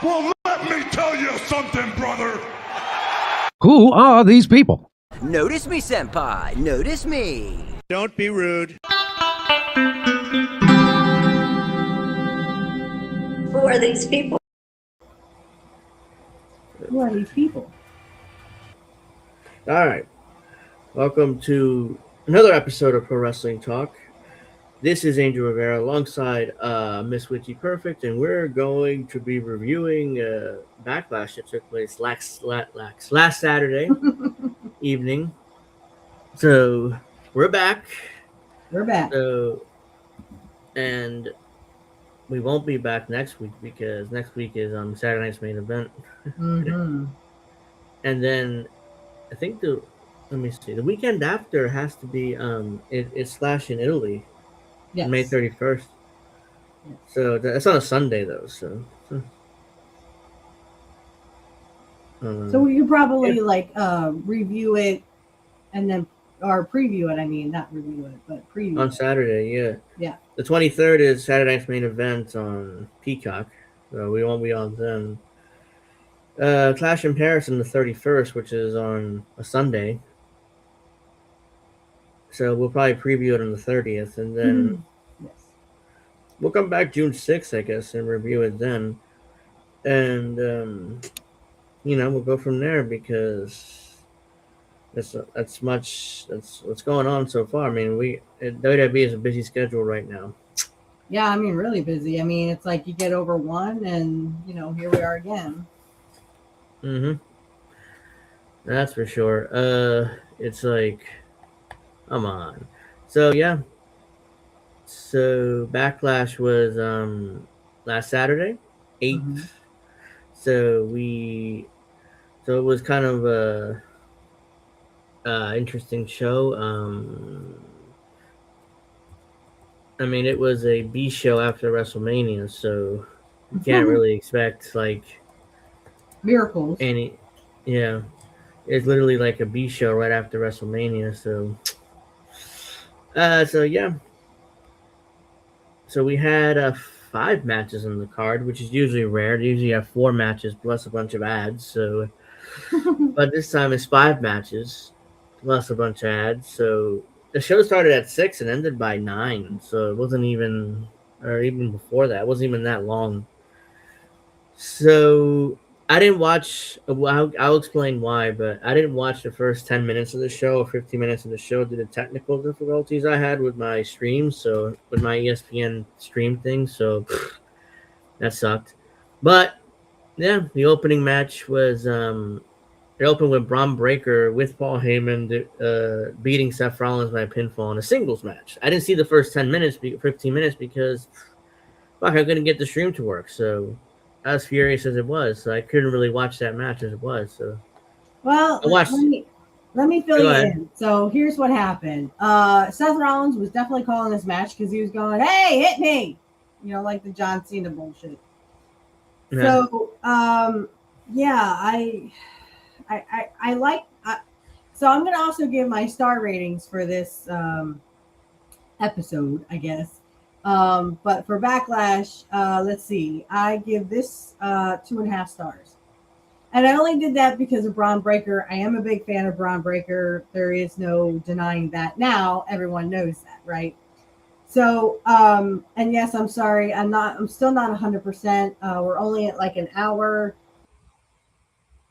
Well, let me tell you something, brother. Who are these people? Notice me, senpai. Notice me. Don't be rude. Who are these people? Who are these people? All right. Welcome to another episode of Pro Wrestling Talk. This is Angel Rivera alongside Mrs.Witchy Perfect, and we're going to be reviewing Backlash that took place last Saturday evening. So we're back. We're back. And we won't be back next week because next week is Saturday night's main event. Mm-hmm. And then I think the weekend after has to be it's Slash in Italy. Yes. May 31st. Yes. So that's on a Sunday though. So we could probably review it and then or preview it. I mean, not review it, but preview on it. Saturday. Yeah. Yeah. The 23rd is Saturday night's main event on Peacock. So we won't be on then. Clash in Paris on the 31st, which is on a Sunday. So we'll probably preview it on the 30th, and then Yes. we'll come back June 6th, I guess, and review it then. And we'll go from there because that's what's going on so far. I mean, WWE is a busy schedule right now. Yeah, I mean, really busy. I mean, it's like you get over one, and here we are again. Mm-hmm. That's for sure. It's like, come on. So yeah. So Backlash was last Saturday, 8th. Mm-hmm. So it was kind of a interesting show. I mean, it was a B show after WrestleMania, so you can't really expect miracles. Yeah, it's literally like a B show right after WrestleMania. So yeah. So we had 5 matches on the card, which is usually rare. They usually have 4 matches plus a bunch of ads. So, but this time it's 5 matches plus a bunch of ads. So the show started at 6 and ended by 9. So it wasn't even, or even before that, it wasn't even that long. So I didn't watch. I'll explain why, but I didn't watch the first 10 minutes of the show or 15 minutes of the show due to technical difficulties I had with my stream. So with my ESPN stream thing, so that sucked. But yeah, the opening match was it opened with Braun Breaker with Paul Heyman beating Seth Rollins by pinfall in a singles match. I didn't see the first 15 minutes because I couldn't get the stream to work. So. As furious as it was, so I couldn't really watch that match as it was. So, well, let me fill you in. So here's what happened. Seth Rollins was definitely calling this match because he was going, "Hey, hit me!" Like the John Cena bullshit. Yeah. So, yeah, I like. So I'm gonna also give my star ratings for this episode, I guess. But for Backlash, let's see. I give this 2.5 stars. And I only did that because of Braun Breaker. I am a big fan of Braun Breaker. There is no denying that now. Everyone knows that, right? So, and yes, I'm sorry. I'm still not 100%. We're only at like an hour.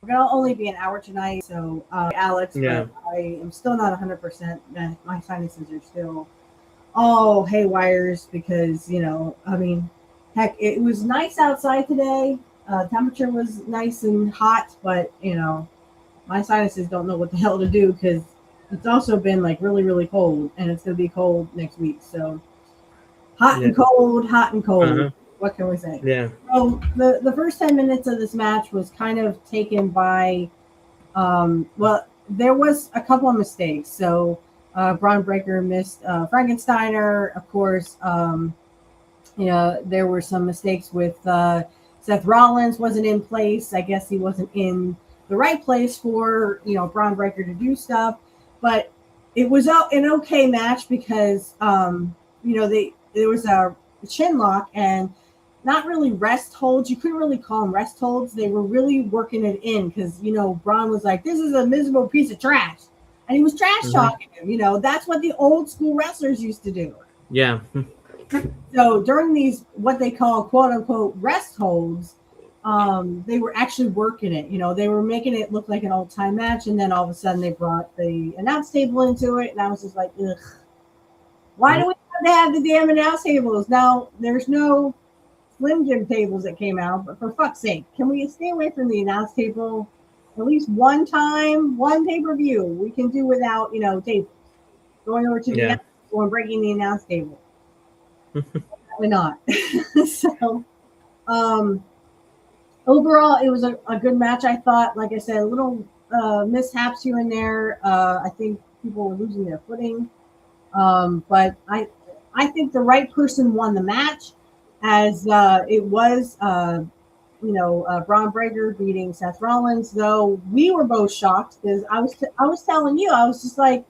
We're going to only be an hour tonight. So, Alex, yeah. But I am still not 100%. My sinuses are still all haywires because, I mean, heck, it was nice outside today. Temperature was nice and hot, but, my sinuses don't know what the hell to do because it's also been like really, really cold and it's going to be cold next week. So hot and cold. Uh-huh. What can we say? Yeah. So the first 10 minutes of this match was kind of taken by, there was a couple of mistakes. So, Braun Breaker missed Frankensteiner. Of course, there were some mistakes with Seth Rollins wasn't in place. I guess he wasn't in the right place for, Braun Breaker to do stuff. But it was an okay match because, there was a chin lock and not really rest holds. You couldn't really call them rest holds. They were really working it in because, you know, Braun was like, this is a miserable piece of trash. And he was trash talking him. You know, that's what the old school wrestlers used to do. Yeah. So during these, what they call quote unquote rest holds, they were actually working it. You know, they were making it look like an old time match. And then all of a sudden they brought the announce table into it. And I was just like, ugh, why do we have to have the damn announce tables? Now, there's no Slim Jim tables that came out, but for fuck's sake, can we stay away from the announce table at least one time, one pay-per-view? We can do without, you know, tables. Going over to the announce table and breaking the announce table. Probably not. So, overall, it was a good match, I thought. Like I said, a little mishaps here and there. I think people were losing their footing. But I think the right person won the match, as it was, Braun Breaker beating Seth Rollins. Though we were both shocked because I was telling you, I was just like,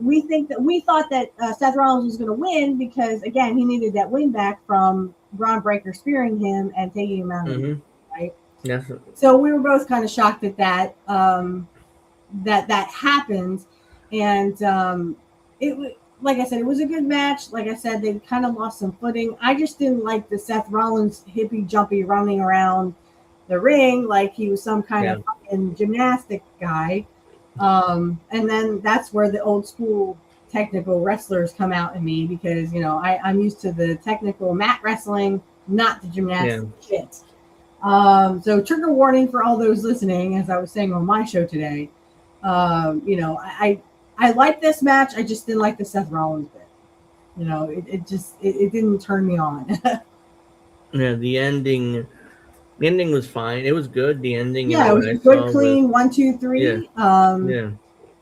we thought that Seth Rollins was going to win because, again, he needed that win back from Braun Breaker spearing him and taking him out of him, right? Yes. So we were both kind of shocked at that happened. And like I said, it was a good match. Like I said, they kind of lost some footing. I just didn't like the Seth Rollins hippie jumpy running around the ring like he was some kind of fucking gymnastic guy. And then that's where the old school technical wrestlers come out in me because, you know, I'm used to the technical mat wrestling, not the gymnastic shit. So trigger warning for all those listening, as I was saying on my show today. I like this match. I just didn't like the Seth Rollins bit. You know, it didn't turn me on. Yeah, the ending was fine. It was good. The ending. Yeah, it was good, clean, 1, 2, 3. Yeah.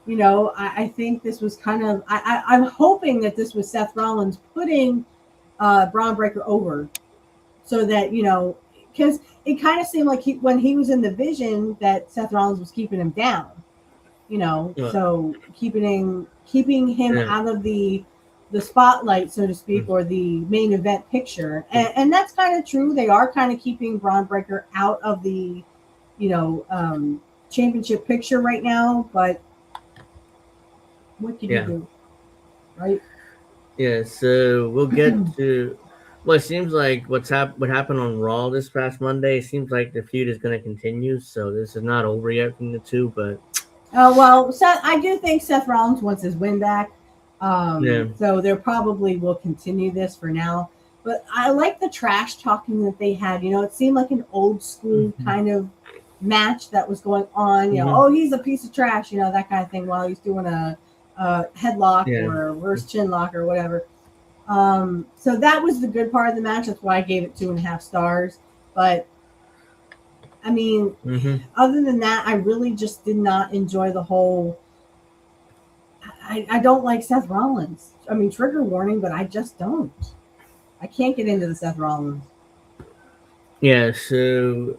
You know, I think this was kind of. I'm hoping that this was Seth Rollins putting Braun Breaker over, so that, you know, because it kind of seemed like when he was in the vision that Seth Rollins was keeping him down. You know, so keeping him out of the spotlight, so to speak, or the main event picture, and that's kind of true. They are kind of keeping Braun Breaker out of the, championship picture right now. But what can you do, right? Yeah. So we'll get to. Well, it seems like what happened on Raw this past Monday. It seems like the feud is going to continue. So this is not over yet between the two, but. Well, I do think Seth Rollins wants his win back. So they probably will continue this for now. But I like the trash talking that they had. You know, it seemed like an old school kind of match that was going on. You know, oh, he's a piece of trash, you know, that kind of thing, while he's doing a headlock or a reverse chin lock or whatever. So that was the good part of the match. That's why I gave it 2.5 stars. But I mean, other than that, I really just did not enjoy the whole. I don't like Seth Rollins. I mean, trigger warning, but I just don't. I can't get into the Seth Rollins. Yeah, so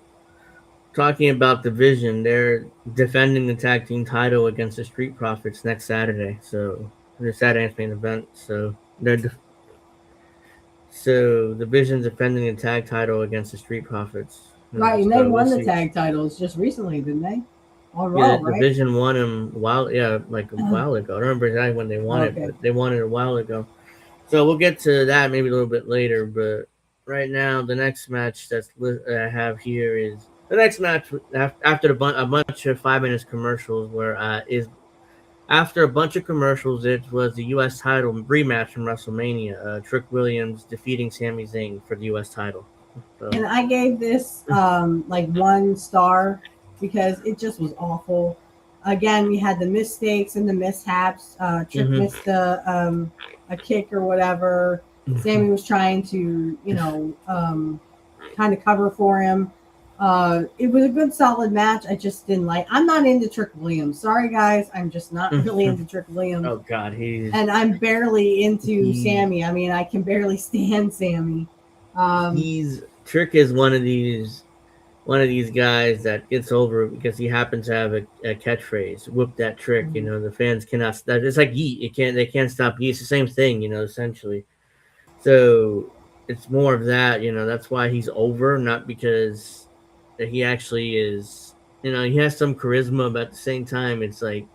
talking about division, they're defending the tag team title against the Street Profits next Saturday. So the Saturday's main event. So division's defending the tag title against the Street Profits. Right, and they won the tag titles just recently, didn't they? On Raw, right? Division won them a while ago. I don't remember exactly when they won it, but they won it a while ago. So we'll get to that maybe a little bit later. But right now, the next match I have here is the next match after a bunch of 5 minutes commercials. After a bunch of commercials, it was the U.S. title rematch from WrestleMania. Trick Williams defeating Sami Zayn for the U.S. title. So. And I gave this 1 star because it just was awful. Again, we had the mistakes and the mishaps. Trick missed a kick or whatever. Sammy was trying to, kind of cover for him. It was a good, solid match. I just didn't like. I'm not into Trick Williams. Sorry, guys. I'm just not really into Trick Williams. Oh God, and I'm barely into Sammy. I mean, I can barely stand Sammy. Trick is one of these guys that gets over because he happens to have a catchphrase. Whoop that trick, the fans cannot. It's like Yeet. They can't stop Yeet. It's the same thing, essentially. So it's more of that. That's why he's over, not because he actually is. He has some charisma, but at the same time, it's like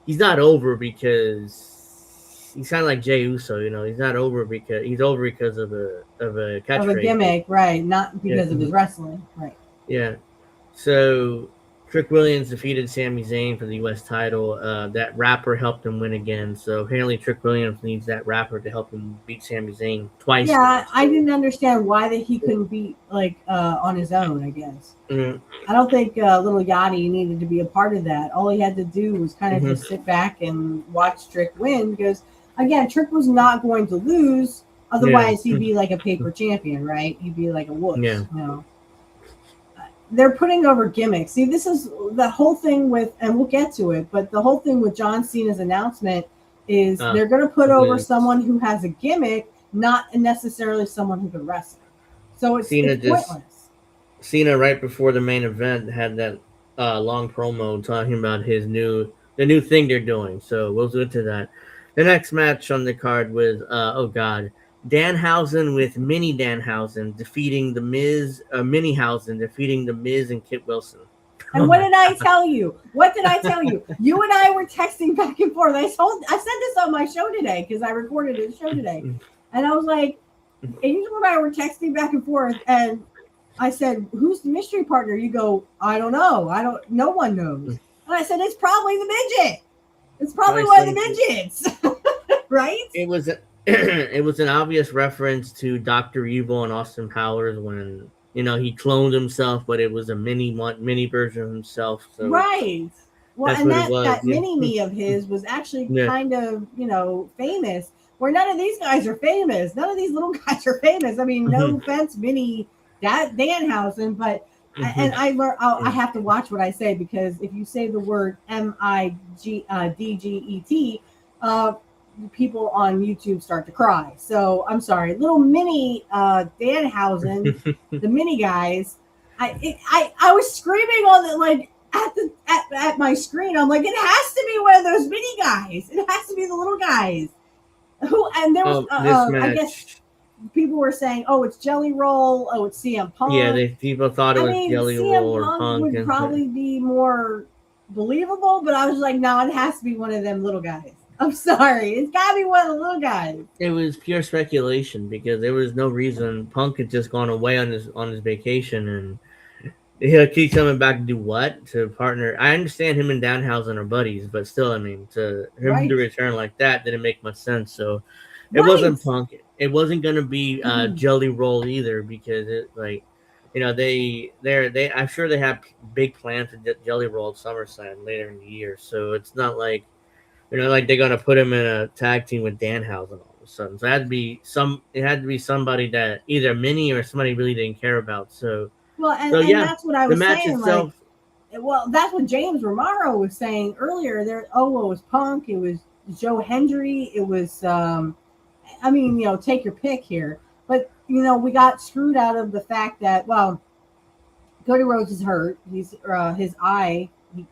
he's not over because he's kind of like Jey Uso. He's not over because he's over because of a catchphrase, of a gimmick, right? Not because of his wrestling, right? Yeah. So Trick Williams defeated Sami Zayn for the U.S. title. That rapper helped him win again. So apparently Trick Williams needs that rapper to help him beat Sami Zayn twice. Yeah, I didn't understand why that he couldn't beat on his own. I guess I don't think Little Yachty needed to be a part of that. All he had to do was kind of just sit back and watch Trick win, because again, Trick was not going to lose. Otherwise, he'd be like a paper champion, right? He'd be like a wolf. Yeah. They're putting over gimmicks. See, this is the whole thing with, and we'll get to it, but the whole thing with John Cena's announcement is they're going to put over someone who has a gimmick, not necessarily someone who can wrestle. So it's pointless. Cena, right before the main event, had that long promo talking about the new thing they're doing. So we'll get to that. The next match on the card was, Danhausen with Mini Danhausen defeating the Miz, Minihausen defeating the Miz and Kit Wilson. And what did I tell you? What did I tell you? You and I were texting back and forth. I said this on my show today because I recorded a show today. And I was like, and you and I were texting back and forth, and I said, who's the mystery partner? You go, I don't know. No one knows. And I said, it's probably the midget. It's probably one of the midgets. Right? It was an obvious reference to Dr. Evil and Austin Powers when he cloned himself, but it was a mini version of himself. So right. Well, and that mini me of his was actually kind of famous. Where none of these guys are famous. None of these little guys are famous. I mean, no offense, Mini Danhausen, but and I have to watch what I say, because if you say the word MIDGET, people on YouTube start to cry. So I'm sorry, little mini Danhausen, the mini guys. I was screaming on the at my screen. I'm like, it has to be one of those mini guys. It has to be the little guys. And there was I guess people were saying, oh, it's Jelly Roll, oh, it's CM Punk. Yeah, people thought it was Jelly Roll or Punk would probably be more believable, but I was like, no, it has to be one of them little guys. I'm sorry. It's got to be one of the little guys. It was pure speculation because there was no reason. Punk had just gone away on his vacation, and he'll keep coming back to do what? To partner. I understand him and Danhausen are buddies, but still, I mean, to him to return like that didn't make much sense. So it wasn't Punk. It wasn't going to be Jelly Roll either, because I'm sure they have big plans to get Jelly Roll at SummerSlam later in the year. So it's not like, like they're gonna put him in a tag team with Danhausen all of a sudden. So it had to be somebody that either Mini or somebody really didn't care about. So and that's what I was saying. Itself, that's what James Romero was saying earlier. It was Punk, it was Joe Hendry, it was take your pick here. But we got screwed out of the fact that Cody Rhodes is hurt. He's his eye. He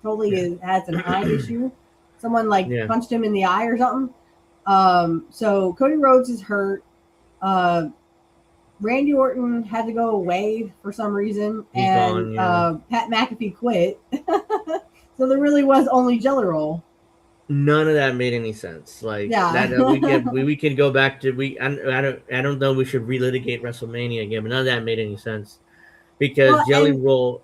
totally has an eye issue. Someone punched him in the eye or something. So Cody Rhodes is hurt. Randy Orton had to go away for some reason, and Pat McAfee quit. So there really was only Jelly Roll. None of that made any sense. We can go back to I don't know. We should relitigate WrestleMania again, but none of that made any sense because Jelly Roll.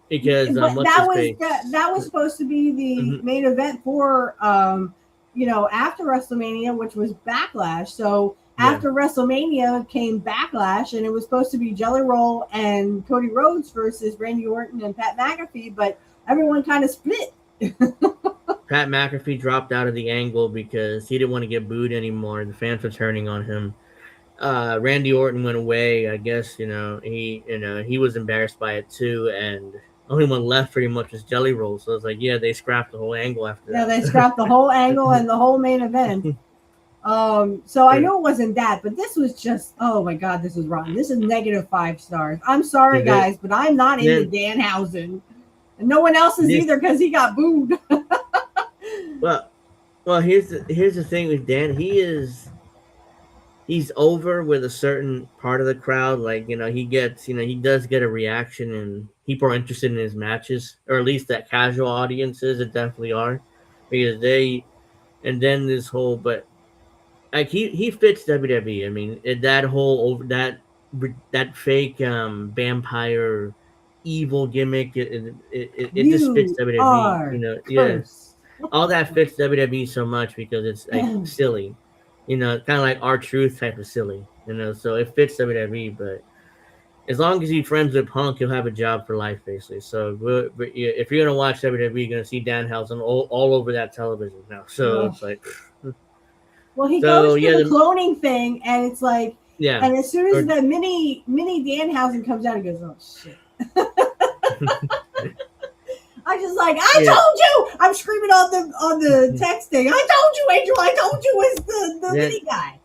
Because that was supposed to be the main event for after WrestleMania, which was Backlash. So after WrestleMania came Backlash, and it was supposed to be Jelly Roll and Cody Rhodes versus Randy Orton and Pat McAfee, but everyone kind of split. Pat McAfee dropped out of the angle because he didn't want to get booed anymore. The fans were turning on him. Randy Orton went away. I guess he was embarrassed by it too, and only one left pretty much was Jelly Roll. So it's like, they scrapped the whole angle after that. Yeah, they scrapped the whole angle and the whole main event. So I know it wasn't that, but this was just, oh my God, this was rotten. This is -5 stars. I'm sorry, guys, but I'm not into Danhausen. And no one else is either because he got booed. Well, here's the thing with Dan. he's over with a certain part of the crowd. Like, he gets, he does get a reaction and people are interested in his matches, or at least that casual audiences, it definitely are, because and then this whole, but like he fits WWE. I mean, that whole over that fake vampire evil gimmick, it just fits You WWE. are Yeah, cursed. all that fits WWE so much because it's like silly, kind of like our truth type of silly, so it fits WWE. But as long as he's friends with Punk, he'll have a job for life, basically. So if you're gonna watch WWE, you're gonna see Danhausen all over that television now. So Ugh. it's like, Well, he so goes for yeah, the cloning thing, and it's like, yeah. and as soon as Or, the mini Danhausen comes out, he goes, "Oh shit." I just like, I Yeah. told you. I'm screaming on the text thing. I told you, Angel. I told you, it's the mini guy.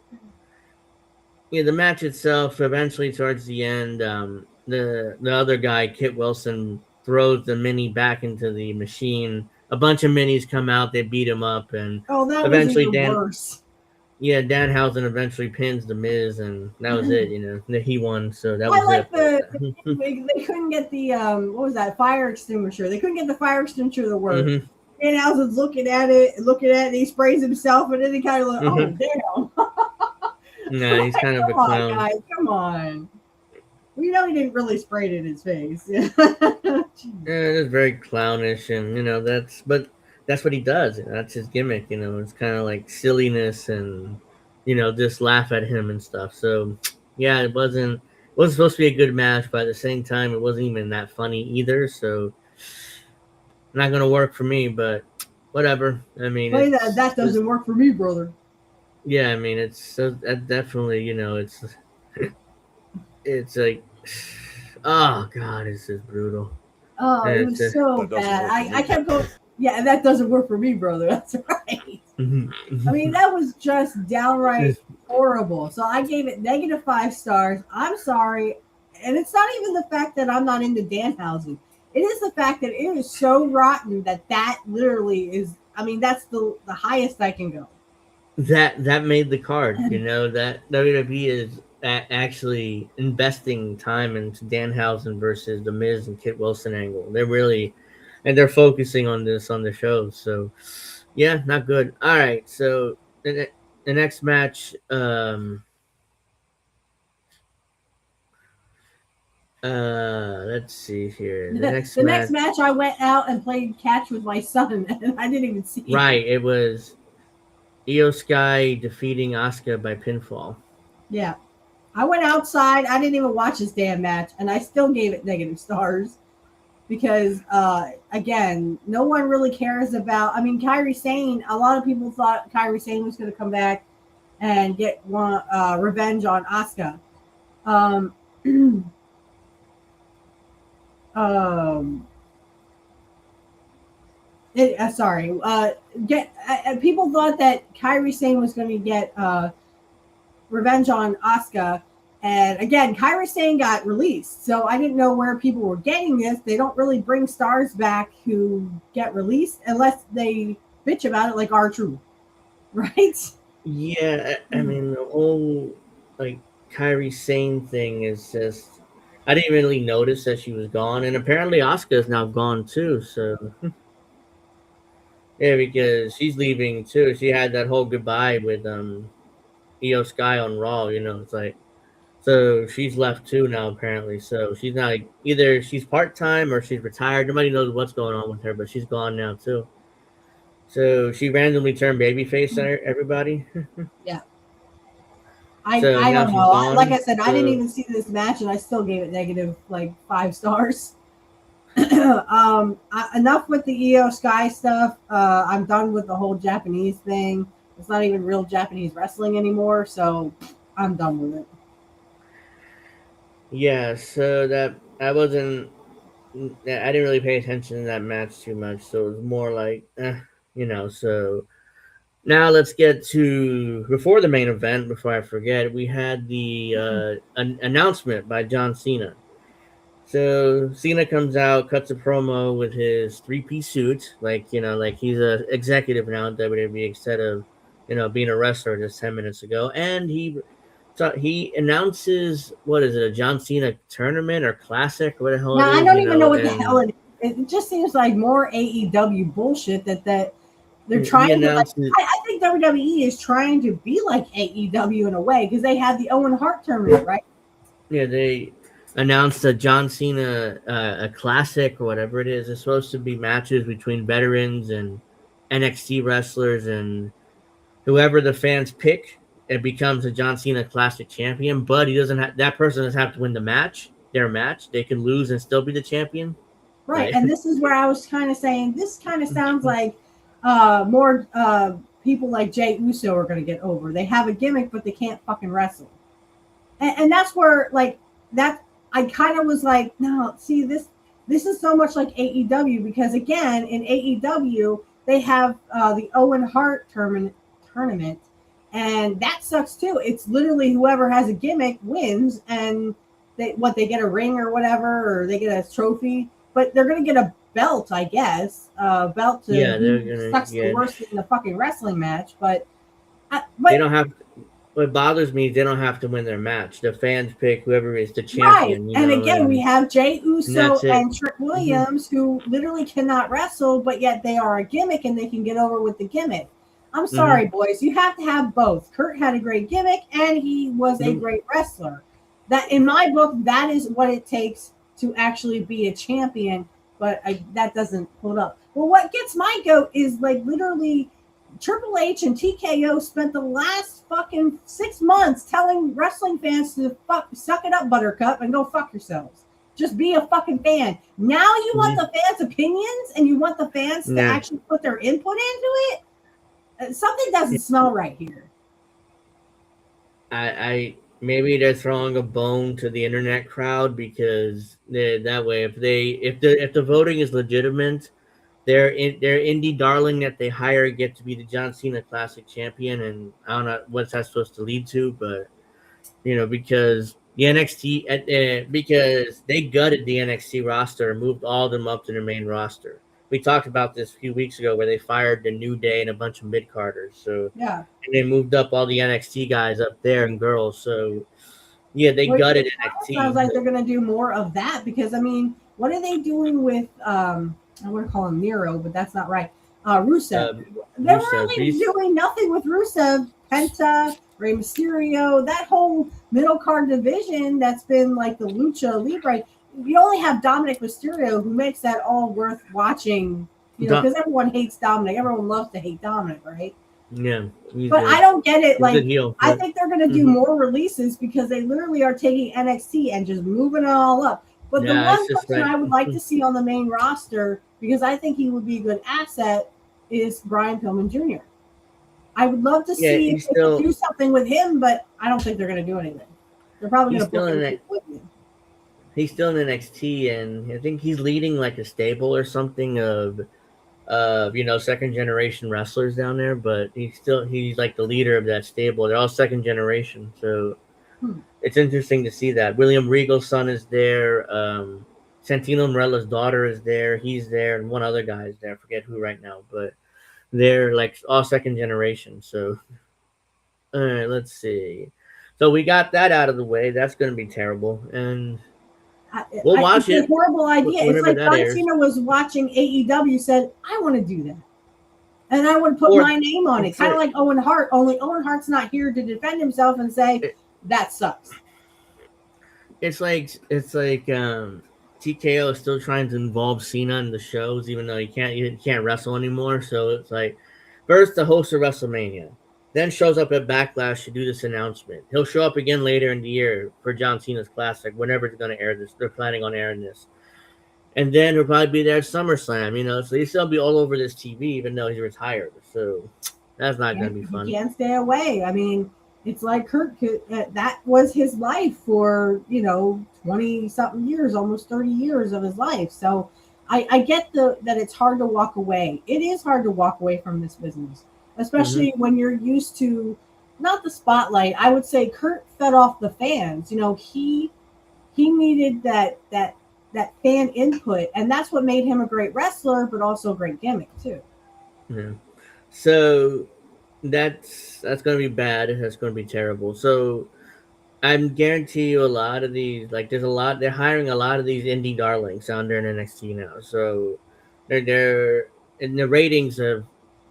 Yeah, the match itself, eventually towards the end, the other guy, Kit Wilson, throws the mini back into the machine. A bunch of minis come out, they beat him up, and Oh, that was eventually even worse. Danhausen eventually pins the Miz, and that was it. That he won, so that was I like it. they couldn't get the what was that, fire extinguisher? They couldn't get the fire extinguisher to work. Mm-hmm. Danhausen's looking at it, and he sprays himself, and then he kind of like, oh damn. No, he's kind of a Come on, clown. guys, come on. We know he didn't really spray it in his face. Yeah, it's very clownish, and that's what he does. That's his gimmick. It's kind of like silliness and just laugh at him and stuff. So yeah, it wasn't supposed to be a good match, but at the same time, it wasn't even that funny either. So not gonna work for me, but whatever. I mean, that doesn't work for me, brother. Yeah, I mean, it's so definitely it's like, oh god, it's just brutal. Oh, it was so bad. I kept going, yeah, that doesn't work for me, brother. That's right. I mean, that was just downright horrible. So I gave it -5 stars. I'm sorry. And it's not even the fact that I'm not into Danhausen. It is the fact that it is so rotten that literally is, I mean, that's the highest I can go. That made the card, that WWE is actually investing time into Danhausen versus the Miz and Kit Wilson angle. They're focusing on this on the show. So yeah, not good. All right, so the next match, let's see here. The next match, I went out and played catch with my son, and I didn't even see it. Right, it was Io Sky defeating Asuka by pinfall. Yeah. I went outside. I didn't even watch this damn match, and I still gave it -stars because, again, no one really cares about. I mean, Kairi Sane. A lot of people thought Kairi Sane was going to come back and get revenge on Asuka. People thought that Kairi Sane was going to get revenge on Asuka, and again, Kairi Sane got released, so I didn't know where people were getting this. They don't really bring stars back who get released unless they bitch about it, like R-Truth, right? Yeah, I mean, the whole like Kairi Sane thing is just, I didn't really notice that she was gone, and apparently Asuka is now gone too. So yeah, because she's leaving too. She had that whole goodbye with Io Sky on Raw. It's like, so she's left too now apparently. So she's not, like, either she's part time or she's retired. Nobody knows what's going on with her, but she's gone now too. So she randomly turned babyface on everybody. Yeah. I don't know. Like I said, I didn't even see this match, and I still gave it -5 stars. Enough with the Io Sky stuff. I'm done with the whole Japanese thing. It's not even real Japanese wrestling anymore, so I'm done with it. Yeah, so I didn't really pay attention to that match too much, so it was more like, so now let's get to, before the main event, before I forget, we had the announcement by John Cena. So Cena comes out, cuts a promo with his 3-piece suit, like he's an executive now in WWE instead of being a wrestler just 10 minutes ago, and he So he announces, what is it, a John Cena tournament or classic, what the hell Now, it is? I don't even know what the and hell it is. It just seems like more AEW bullshit that they're he trying to like. announces, I think WWE is trying to be like AEW in a way because they have the Owen Hart tournament, right? yeah, they announced a John Cena a classic or whatever it is. It's supposed to be matches between veterans and NXT wrestlers, and whoever the fans pick, it becomes a John Cena Classic champion. But he doesn't have that person doesn't have to win the match. Their match, they can lose and still be the champion. Right. Like, And this is where I was kind of saying this kind of sounds like more people like Jey Uso are going to get over. They have a gimmick, but they can't fucking wrestle. And that's where like that I kind of was like, no, see this is so much like AEW because again in AEW they have the Owen Hart tournament, and that sucks too. It's literally whoever has a gimmick wins, and they get a ring or whatever, or they get a trophy, but they're gonna get a belt, I guess, belt to they're who gonna sucks the get. worst in the fucking wrestling match, but They don't have. What bothers me is they don't have to win their match. The fans pick whoever is the champion. right. And again, we have Jey Uso and Trick Mm-hmm. Williams who literally cannot wrestle, but yet they are a gimmick and they can get over with the gimmick. I'm sorry, boys. You have to have both. Kurt had a great gimmick and he was a great wrestler. That, in my book, that is what it takes to actually be a champion. But that doesn't hold up. Well, what gets my goat is like literally Triple H and TKO spent the last fucking 6 months telling wrestling fans to suck it up, Buttercup, and go fuck yourselves. Just be a fucking fan. Now you want the fans' opinions and you want the fans to actually put their input into it? Something doesn't smell right here. I maybe they're throwing a bone to the internet crowd because that way if the voting is legitimate, their indie darling that they hire get to be the John Cena Classic champion, and I don't know what's that supposed to lead to, but because the NXT because they gutted the NXT roster and moved all of them up to their main roster. We talked about this a few weeks ago where they fired the New Day and a bunch of mid-carders. So yeah, and they moved up all the NXT guys up there and girls. So yeah, they gutted NXT. Sounds like they're going to do more of that because I mean, what are they doing with I want to call him Nero, but that's not right. Rusev. They're really doing nothing with Rusev, Penta, Rey Mysterio, that whole middle card division that's been like the Lucha Libre. You only have Dominic Mysterio who makes that all worth watching, because everyone hates Dominic. Everyone loves to hate Dominic, right? Yeah. But I don't get it. Like, heel, I think they're going to do more releases because they literally are taking NXT and just moving it all up. But the one person I would like to see on the main roster, because I think he would be a good asset, is Brian Pillman Jr. I would love to see if they can do something with him, but I don't think they're going to do anything. They're probably going to put him with him. He's still in NXT, and I think he's leading like a stable or something of second generation wrestlers down there. But he's like the leader of that stable. They're all second generation, so it's interesting to see that. William Regal's son is there. Santino Morella's daughter is there. He's there, and one other guy is there. I forget who right now, but they're like all second generation. So, all right, let's see. So we got that out of the way. That's going to be terrible, and we'll watch it. It's a horrible idea. It's like John Cena was watching AEW, said, "I want to do that, and I want to put my name on it." Kind of like Owen Hart. Only Owen Hart's not here to defend himself and say that sucks. It's like TKO is still trying to involve Cena in the shows, even though he can't wrestle anymore. So it's like first the host of WrestleMania, then shows up at Backlash to do this announcement. He'll show up again later in the year for John Cena's Classic, whenever it's going to air this. They're planning on airing this. And then he'll probably be there at SummerSlam, so he'll still be all over this TV, even though he's retired. So that's not going to be fun. He can't stay away. I mean, it's like Kurt, that was his life for, 20-something years, almost 30 years of his life. So I get that it's hard to walk away. It is hard to walk away from this business, especially when you're used to not the spotlight. I would say Kurt fed off the fans. He needed that fan input, and that's what made him a great wrestler, but also a great gimmick too. Yeah. So that's going to be bad. That's going to be terrible. So I'm guarantee you a lot of these, like there's a lot, they're hiring a lot of these indie darlings down there in NXT now. So they're and the ratings have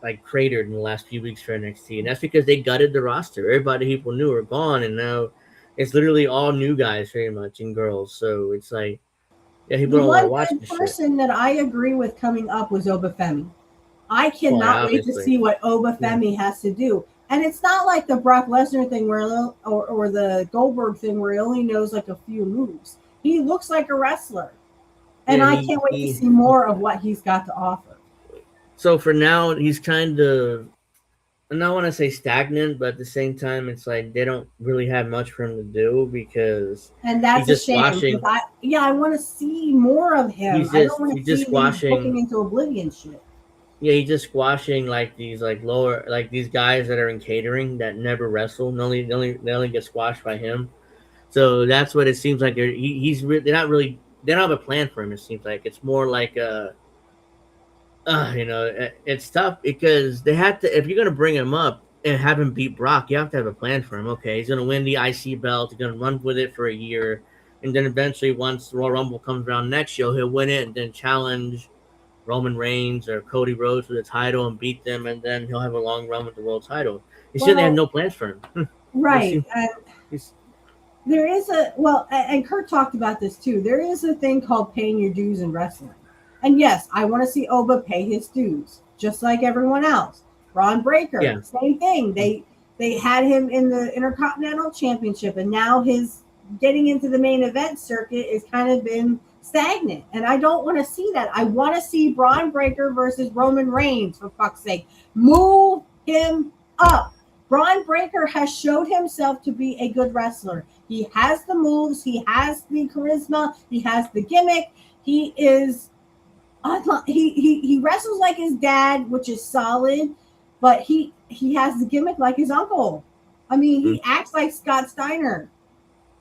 like cratered in the last few weeks for NXT, and that's because they gutted the roster. Everybody people knew are gone, and now it's literally all new guys pretty much and girls. So it's like, yeah, people The don't want to one watch good this shit. person that I agree with coming up was Obafemi. I Well, cannot wait to obviously, see what yeah, Obafemi has to do. And it's not like the Brock Lesnar thing or the Goldberg thing where he only knows like a few moves. He looks like a wrestler. And yeah. I can't wait to see more of what he's got to offer. So for now, he's kind of, I don't want to say stagnant, but at the same time, it's like they don't really have much for him to do because And he's that's a just shame because squashing. I want to see more of him. I don't want He's to just see these squashing. booking into oblivion shit. Yeah, he's just squashing like these like lower like these guys that are in catering that never wrestle. They only get squashed by him. So that's what it seems like. They're not really, they don't have a plan for him. It seems like it's more like it's tough because they have to, if you're gonna bring him up and have him beat Brock, you have to have a plan for him. Okay, he's gonna win the IC belt. He's gonna run with it for a year, and then eventually, once the Royal Rumble comes around next year, he'll win it and then challenge Roman Reigns or Cody Rhodes for the title and beat them, and then he'll have a long run with the world title. He said they have Well, no plans for him. right. He's, There is and Kurt talked about this too. There is a thing called paying your dues in wrestling. And yes, I want to see Oba pay his dues, just like everyone else. Braun Breaker, yeah, same thing. They had him in the Intercontinental Championship, and now his getting into the main event circuit has kind of been stagnant. And I don't want to see that. I want to see Braun Breaker versus Roman Reigns, for fuck's sake. Move him up. Braun Breaker has showed himself to be a good wrestler. He has the moves, he has the charisma, he has the gimmick. He is he wrestles like his dad, which is solid, but he has the gimmick like his uncle. I mean, he acts like Scott Steiner.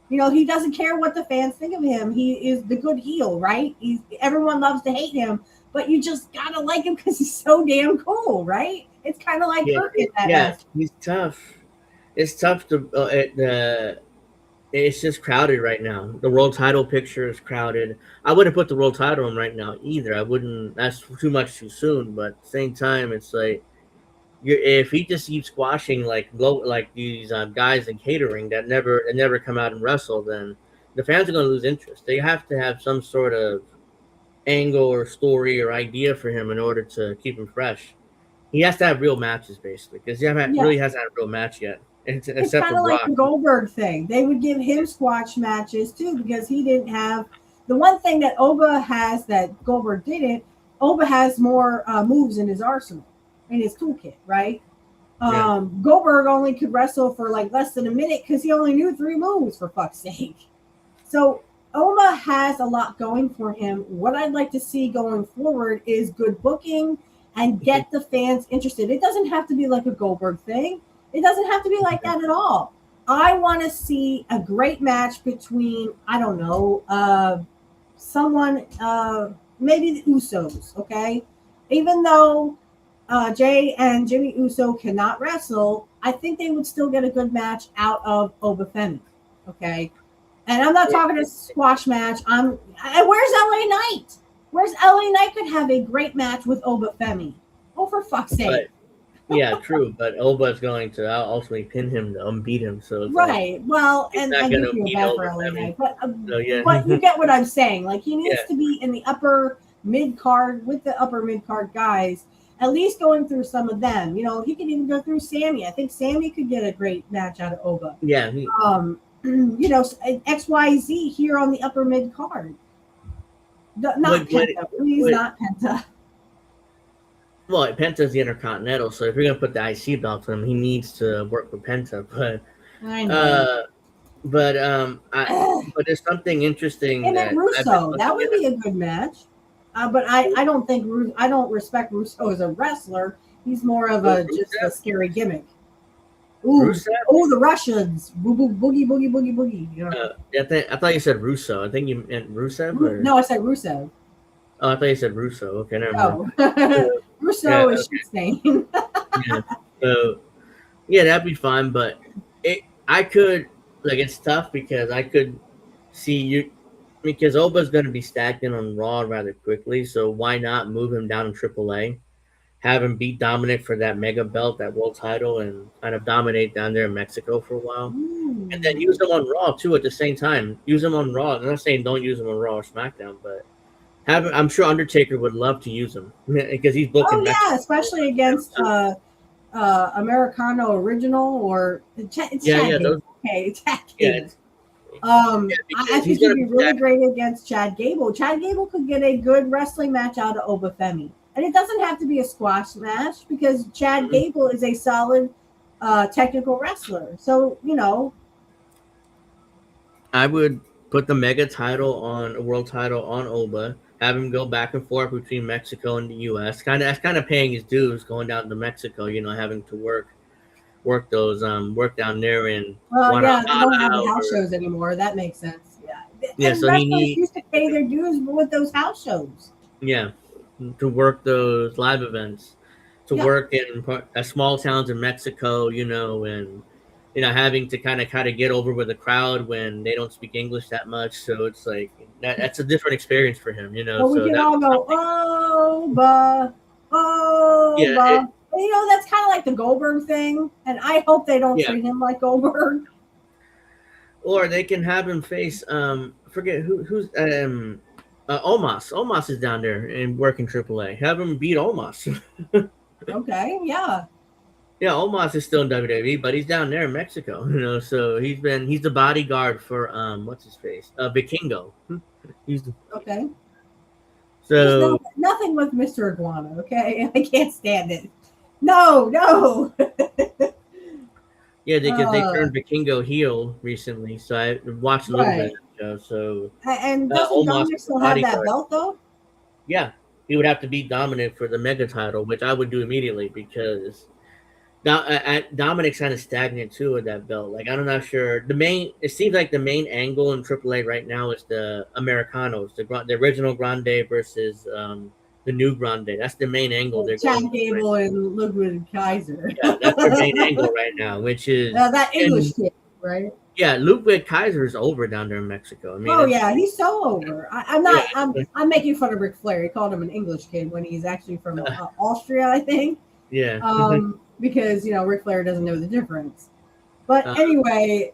You know, he doesn't care what the fans think of him. He is the good heel, right? Everyone loves to hate him, but you just gotta like him because he's so damn cool, right? It's kind of like Kirk in that match. he's tough. It's tough to it's just crowded right now. The world title picture is crowded. I wouldn't put the world title in right now either. I wouldn't. That's too much too soon. But at the same time, it's like if he just keeps squashing like these guys in catering that never come out and wrestle, then the fans are going to lose interest. They have to have some sort of angle or story or idea for him in order to keep him fresh. He has to have real matches basically because really hasn't had a real match yet. It's Except kind for of like Brock. the Goldberg thing. They would give him squash matches too because he didn't have the one thing that Oba has that Goldberg didn't. Oba has more moves in his arsenal, in his toolkit, right? Goldberg only could wrestle for like less than a minute because he only knew 3 moves, for fuck's sake. So Oba has a lot going for him. What I'd like to see going forward is good booking and get the fans interested. It doesn't have to be like a Goldberg thing. It doesn't have to be like that at all. I want to see a great match between, I don't know, someone, maybe the Usos, okay? Even though Jay and Jimmy Uso cannot wrestle, I think they would still get a good match out of Obafemi, okay? And I'm not talking a squash match. Where's LA Knight? Where's LA Knight could have a great match with Obafemi? Oh, for fuck's sake. Yeah, true, but Oba's going to ultimately pin him to unbeat him. So it's right. Well, and I do feel bad for LA Knight, but you get what I'm saying. Like he needs to be in the upper mid card with the upper mid card guys, at least going through some of them. You know, he could even go through Sammy. I think Sammy could get a great match out of Oba. Yeah. You know, XYZ here on the upper mid card. Not Penta, please, not Penta. Well, Penta's the Intercontinental, so if you're gonna put the IC belt on him, he needs to work with Penta. But I know. But there's something interesting. And Russo, that would be a good match. But I don't think I don't respect Russo as a wrestler. He's more of just a scary gimmick. Ooh, the Russians! Boogie, boogie, boogie, boogie. You know? I thought you said Russo. I think you meant Rusev. No, I said Rusev. Oh, I thought you said Russo. Okay, never mind. Russo is shit stain. So, yeah, that'd be fine. But I could Like it's tough because I could see you because Oba's going to be stagnant on Raw rather quickly. So why not move him down in AAA, have him beat Dominic for that mega belt, that world title, and kind of dominate down there in Mexico for a while, and then use him on Raw too at the same time. Use him on Raw. I'm not saying don't use him on Raw or SmackDown, but I'm sure Undertaker would love to use him because he's booking. Oh Mexico. yeah, especially against Americano Original or it's Chad Gable. Okay, Chad Gable. I think he'd be really great against Chad Gable. Chad Gable could get a good wrestling match out of Oba Femi. And it doesn't have to be a squash match because Chad Gable is a solid technical wrestler. So, I would put the mega title on a world title on Oba, have him go back and forth between Mexico and the US. That's kind of paying his dues going down to Mexico, having to work those work down there in they don't have the house shows anymore. That makes sense. Yeah. And so wrestlers used to pay their dues with those house shows. Yeah. To work those live events, to work in small towns in Mexico, and having to kind of get over with the crowd when they don't speak English that much. So it's like that's a different experience for him, Well, we can all go, yeah. That's kind of like the Goldberg thing, and I hope they don't treat him like Goldberg. Or they can have him face forget who's Omos. Omos is down there and working AAA. Have him beat Omos. Okay, yeah. Yeah, Omos is still in WWE, but he's down there in Mexico, so he's the bodyguard for what's his face? Vikingo. Okay. So nothing with Mr. Iguana, okay? I can't stand it. No. Yeah, because they turned Vikingo heel recently, so I watched a little bit of the show. So and doesn't Dominic still have that belt though? Yeah, he would have to beat Dominic for the mega title, which I would do immediately because Dominic's kind of stagnant too with that belt. Like I'm not sure. It seems like the main angle in AAA right now is the Americanos, the original Grande versus the new Grande. That's the main angle. They're Chad Gable and Ludwig Kaiser. Yeah, that's their main angle right now, which is that English kid, right? Yeah, Ludwig Kaiser is over down there in Mexico. I mean, he's so over. I'm not. I'm making fun of Ric Flair. He called him an English kid when he's actually from Austria, I think. Yeah. Because Ric Flair doesn't know the difference. But anyway,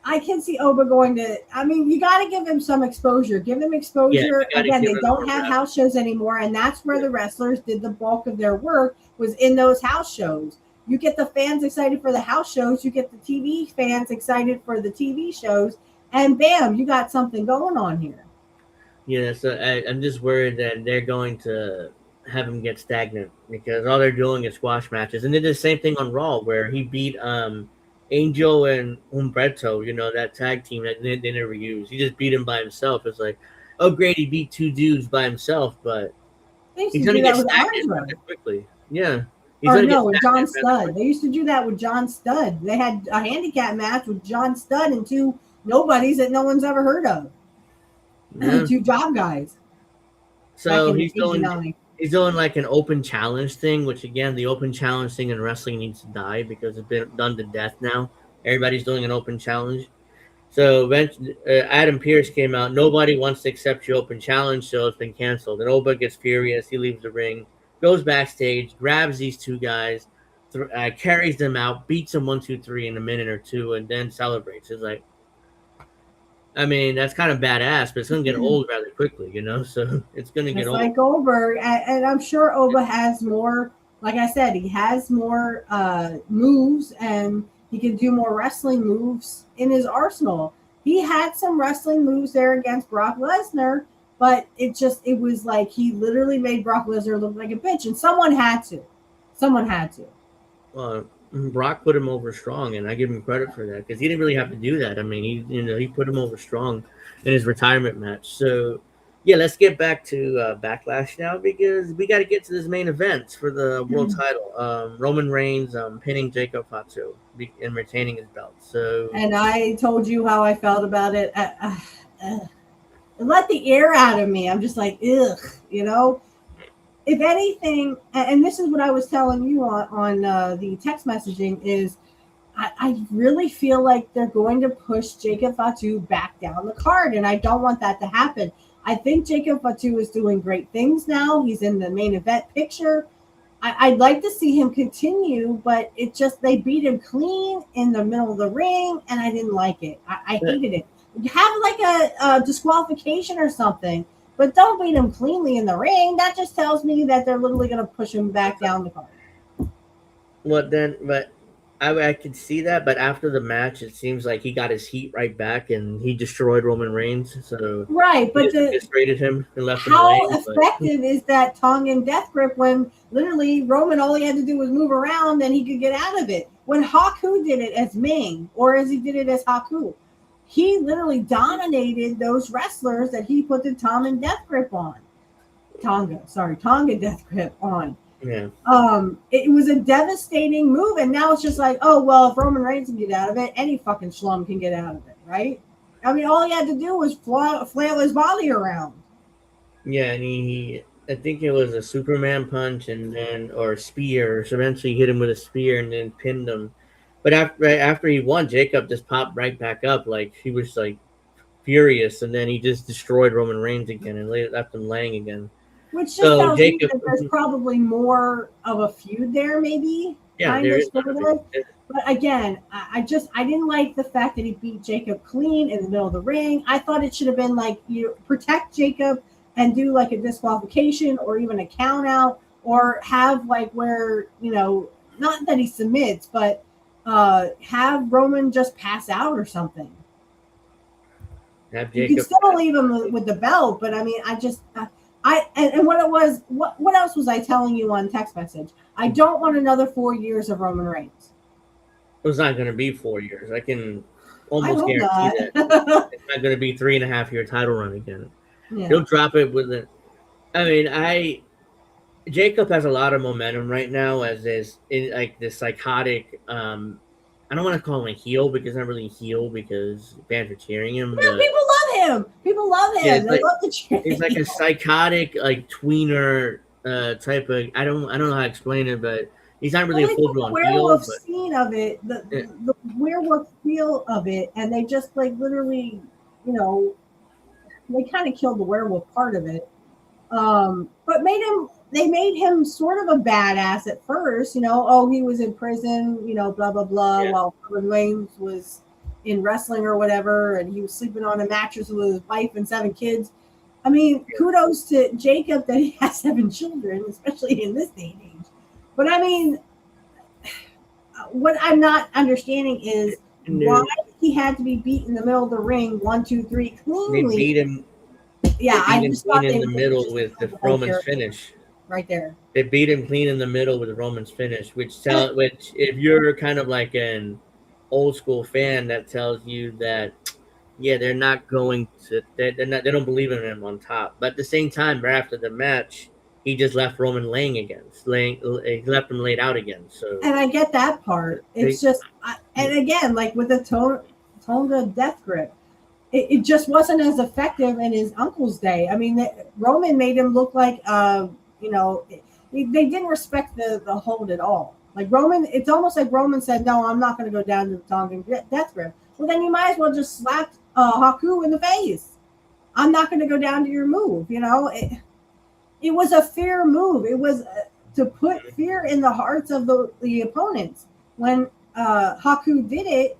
I can see Oba going to. I mean, you got to give him some exposure. Give him exposure. Again, they don't have house shows anymore, and that's where the wrestlers did the bulk of their work was in those house shows. You get the fans excited for the house shows. You get the TV fans excited for the TV shows, and bam, you got something going on here. Yeah, so I'm just worried that they're going to have him get stagnant because all they're doing is squash matches, and they did the same thing on Raw where he beat Angel and Humberto, that tag team that they never used. He just beat him by himself. It's like, oh great, he beat two dudes by himself, but he's gonna get stagnant rather quickly. Yeah. With John Studd. They used to do that with John Studd. They had a handicap match with John Studd and two nobodies that no one's ever heard of. Yeah. Two job guys. So he's doing like an open challenge thing, which again, the open challenge thing in wrestling needs to die because it's been done to death now. Everybody's doing an open challenge. So Adam Pearce came out. Nobody wants to accept your open challenge, so it's been canceled. And Oba gets furious. He leaves the ring. Goes backstage, grabs these two guys, carries them out, beats them 1, 2, 3 in a minute or two, and then celebrates. It's like, I mean, that's kind of badass, but it's going to get old rather quickly, So it's going to get old. Like Goldberg, and I'm sure Oba has more. Like I said, he has more moves, and he can do more wrestling moves in his arsenal. He had some wrestling moves there against Brock Lesnar. But it was like he literally made Brock Lesnar look like a bitch, and someone had to. Well, Brock put him over strong, and I give him credit for that because he didn't really have to do that. I mean, he put him over strong in his retirement match. So, yeah, let's get back to Backlash now because we got to get to this main event for the world title. Roman Reigns pinning Jacob Fatu and retaining his belt. So, and I told you how I felt about it. It let the air out of me. I'm just like, ugh, If anything, and this is what I was telling you on the text messaging, is I really feel like they're going to push Jacob Fatu back down the card, and I don't want that to happen. I think Jacob Fatu is doing great things now. He's in the main event picture. I'd like to see him continue, but it just they beat him clean in the middle of the ring, and I didn't like it. I hated it. Have like a disqualification or something, but don't beat him cleanly in the ring. That just tells me that they're literally going to push him back down the card. But I could see that, but after the match, it seems like he got his heat right back, and he destroyed Roman Reigns. So right, but just rated him and left him how laying, effective is that Tongan death grip when literally Roman all he had to do was move around and he could get out of it? When Haku did it as Ming, or as he did it as Haku, he literally dominated those wrestlers that he put the Tongan death grip on. Tonga death grip on. Yeah. It was a devastating move, and now it's just like, oh well, if Roman Reigns can get out of it, any fucking schlum can get out of it, right? I mean, all he had to do was flail his body around. Yeah, and I think it was a Superman punch or a spear. So eventually hit him with a spear and then pinned him. But after he won, Jacob just popped right back up, like he was like furious, and then he just destroyed Roman Reigns again and left him laying again. Which just tells me that there's probably more of a feud there, maybe. Yeah, there is. But again, I didn't like the fact that he beat Jacob clean in the middle of the ring. I thought it should have been like you protect Jacob and do like a disqualification or even a count out, or have like where, not that he submits, but have Roman just pass out or something. You can still leave him with the belt, but I mean, and what it was, what else was I telling you on text message? I don't want another 4 years of Roman Reigns. It's not going to be 4 years. I can almost guarantee that it's not going to be 3.5 year title run again. Yeah. He'll drop it with it. I mean, Jacob has a lot of momentum right now as this psychotic. I don't want to call him a heel because he's not really a heel because fans are cheering him. Yeah, people love him. People love him. Yeah, they love the cheer. He's like a psychotic, like tweener type of. I don't know how to explain it, but he's not really a full blown heel. The werewolf scene of it, the werewolf feel of it, and they just like literally, they kind of killed the werewolf part of it, but they made him sort of a badass at first, he was in prison, blah, blah, blah, while Roman Reigns was in wrestling or whatever, and he was sleeping on a mattress with his wife and 7 kids. I mean, kudos to Jacob that he has 7 children, especially in this day and age. But I mean, what I'm not understanding is why he had to be beat in the middle of the ring, 1, 2, 3, cleanly. They beat him. Yeah, I just thought in the middle with the Roman's finish. Right there. They beat him clean in the middle with the Roman's finish, which if you're kind of like an old school fan, that tells you that they're not going to they don't believe in him on top. But at the same time, right after the match, he just left Roman laying again. He left him laid out again. So and I get that part. It's and again, like with the Tonga death grip, it just wasn't as effective in his uncle's day. I mean, Roman made him look like they didn't respect the hold at all. Like Roman, it's almost like Roman said, "No, I'm not going to go down to the Tongan death grip." Well, then you might as well just slap Haku in the face. I'm not going to go down to your move. It was a fair move. It was to put fear in the hearts of the opponents. When Haku did it,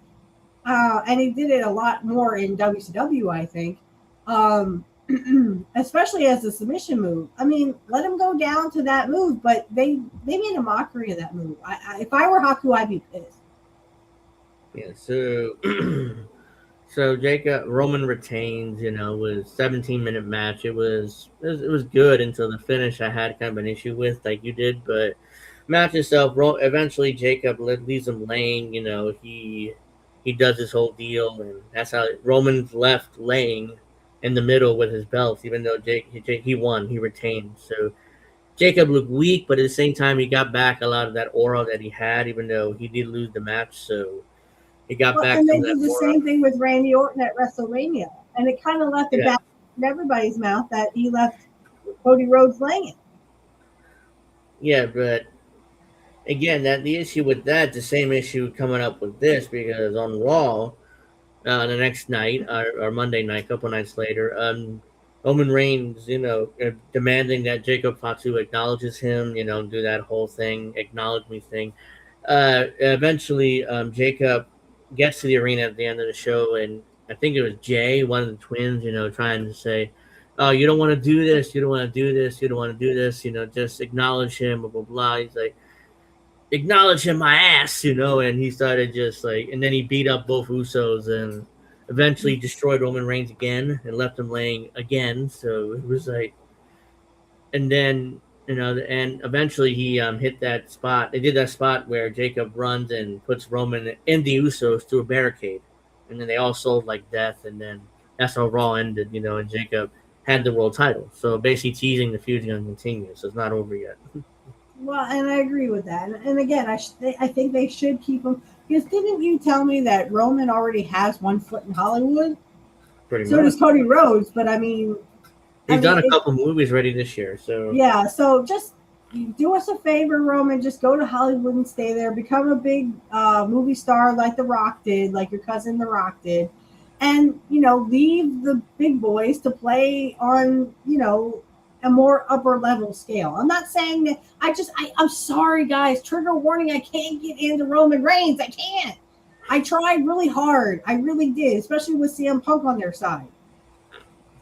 and he did it a lot more in WCW, I think. Especially as a submission move. I mean, let him go down to that move, but they made a mockery of that move. If I were Haku, I'd be pissed. Yeah, so Roman retains, with a 17-minute match. It was good until the finish. I had kind of an issue with, like you did, but match itself, eventually Jacob leaves him laying. He does his whole deal, and that's how Roman's left laying in the middle with his belt, even though he won, he retained. So Jacob looked weak, but at the same time, he got back a lot of that aura that he had, even though he did lose the match. So he got back. And they did the same thing with Randy Orton at WrestleMania, and it kind of left it back in everybody's mouth that he left Cody Rhodes laying. Yeah, but again, that the issue with that, the same issue coming up with this, because on Raw, the next night or Monday night, a couple nights later, Roman Reigns, demanding that Jacob Fatu acknowledges him, do that whole thing, acknowledge me thing. Eventually, Jacob gets to the arena at the end of the show, and I think it was Jay, one of the twins, trying to say, "Oh, you don't want to do this. You don't want to do this. You don't want to do this. Just acknowledge him." Blah blah blah. He's like, "Acknowledge him, my ass," and he started just like, and then he beat up both Usos and eventually destroyed Roman Reigns again and left him laying again. So it was like, and then and eventually he hit that spot. They did that spot where Jacob runs and puts Roman and the Usos to a barricade, and then they all sold like death, and then that's how Raw ended. And Jacob had the world title. So basically teasing the feud's going to continue. So it's not over yet. Well, and I agree with that. And again, I think they should keep him. Because didn't you tell me that Roman already has one foot in Hollywood? Pretty so much. does Cody Rhodes. But I mean, he's done a couple movies already this year. So yeah. So just do us a favor, Roman. Just go to Hollywood and stay there. Become a big movie star like The Rock did, like your cousin The Rock did. And, leave the big boys to play on, a more upper level scale. I'm not saying that I'm sorry, guys. Trigger warning. I can't get into Roman Reigns. I can't. I tried really hard. I really did, especially with CM Punk on their side.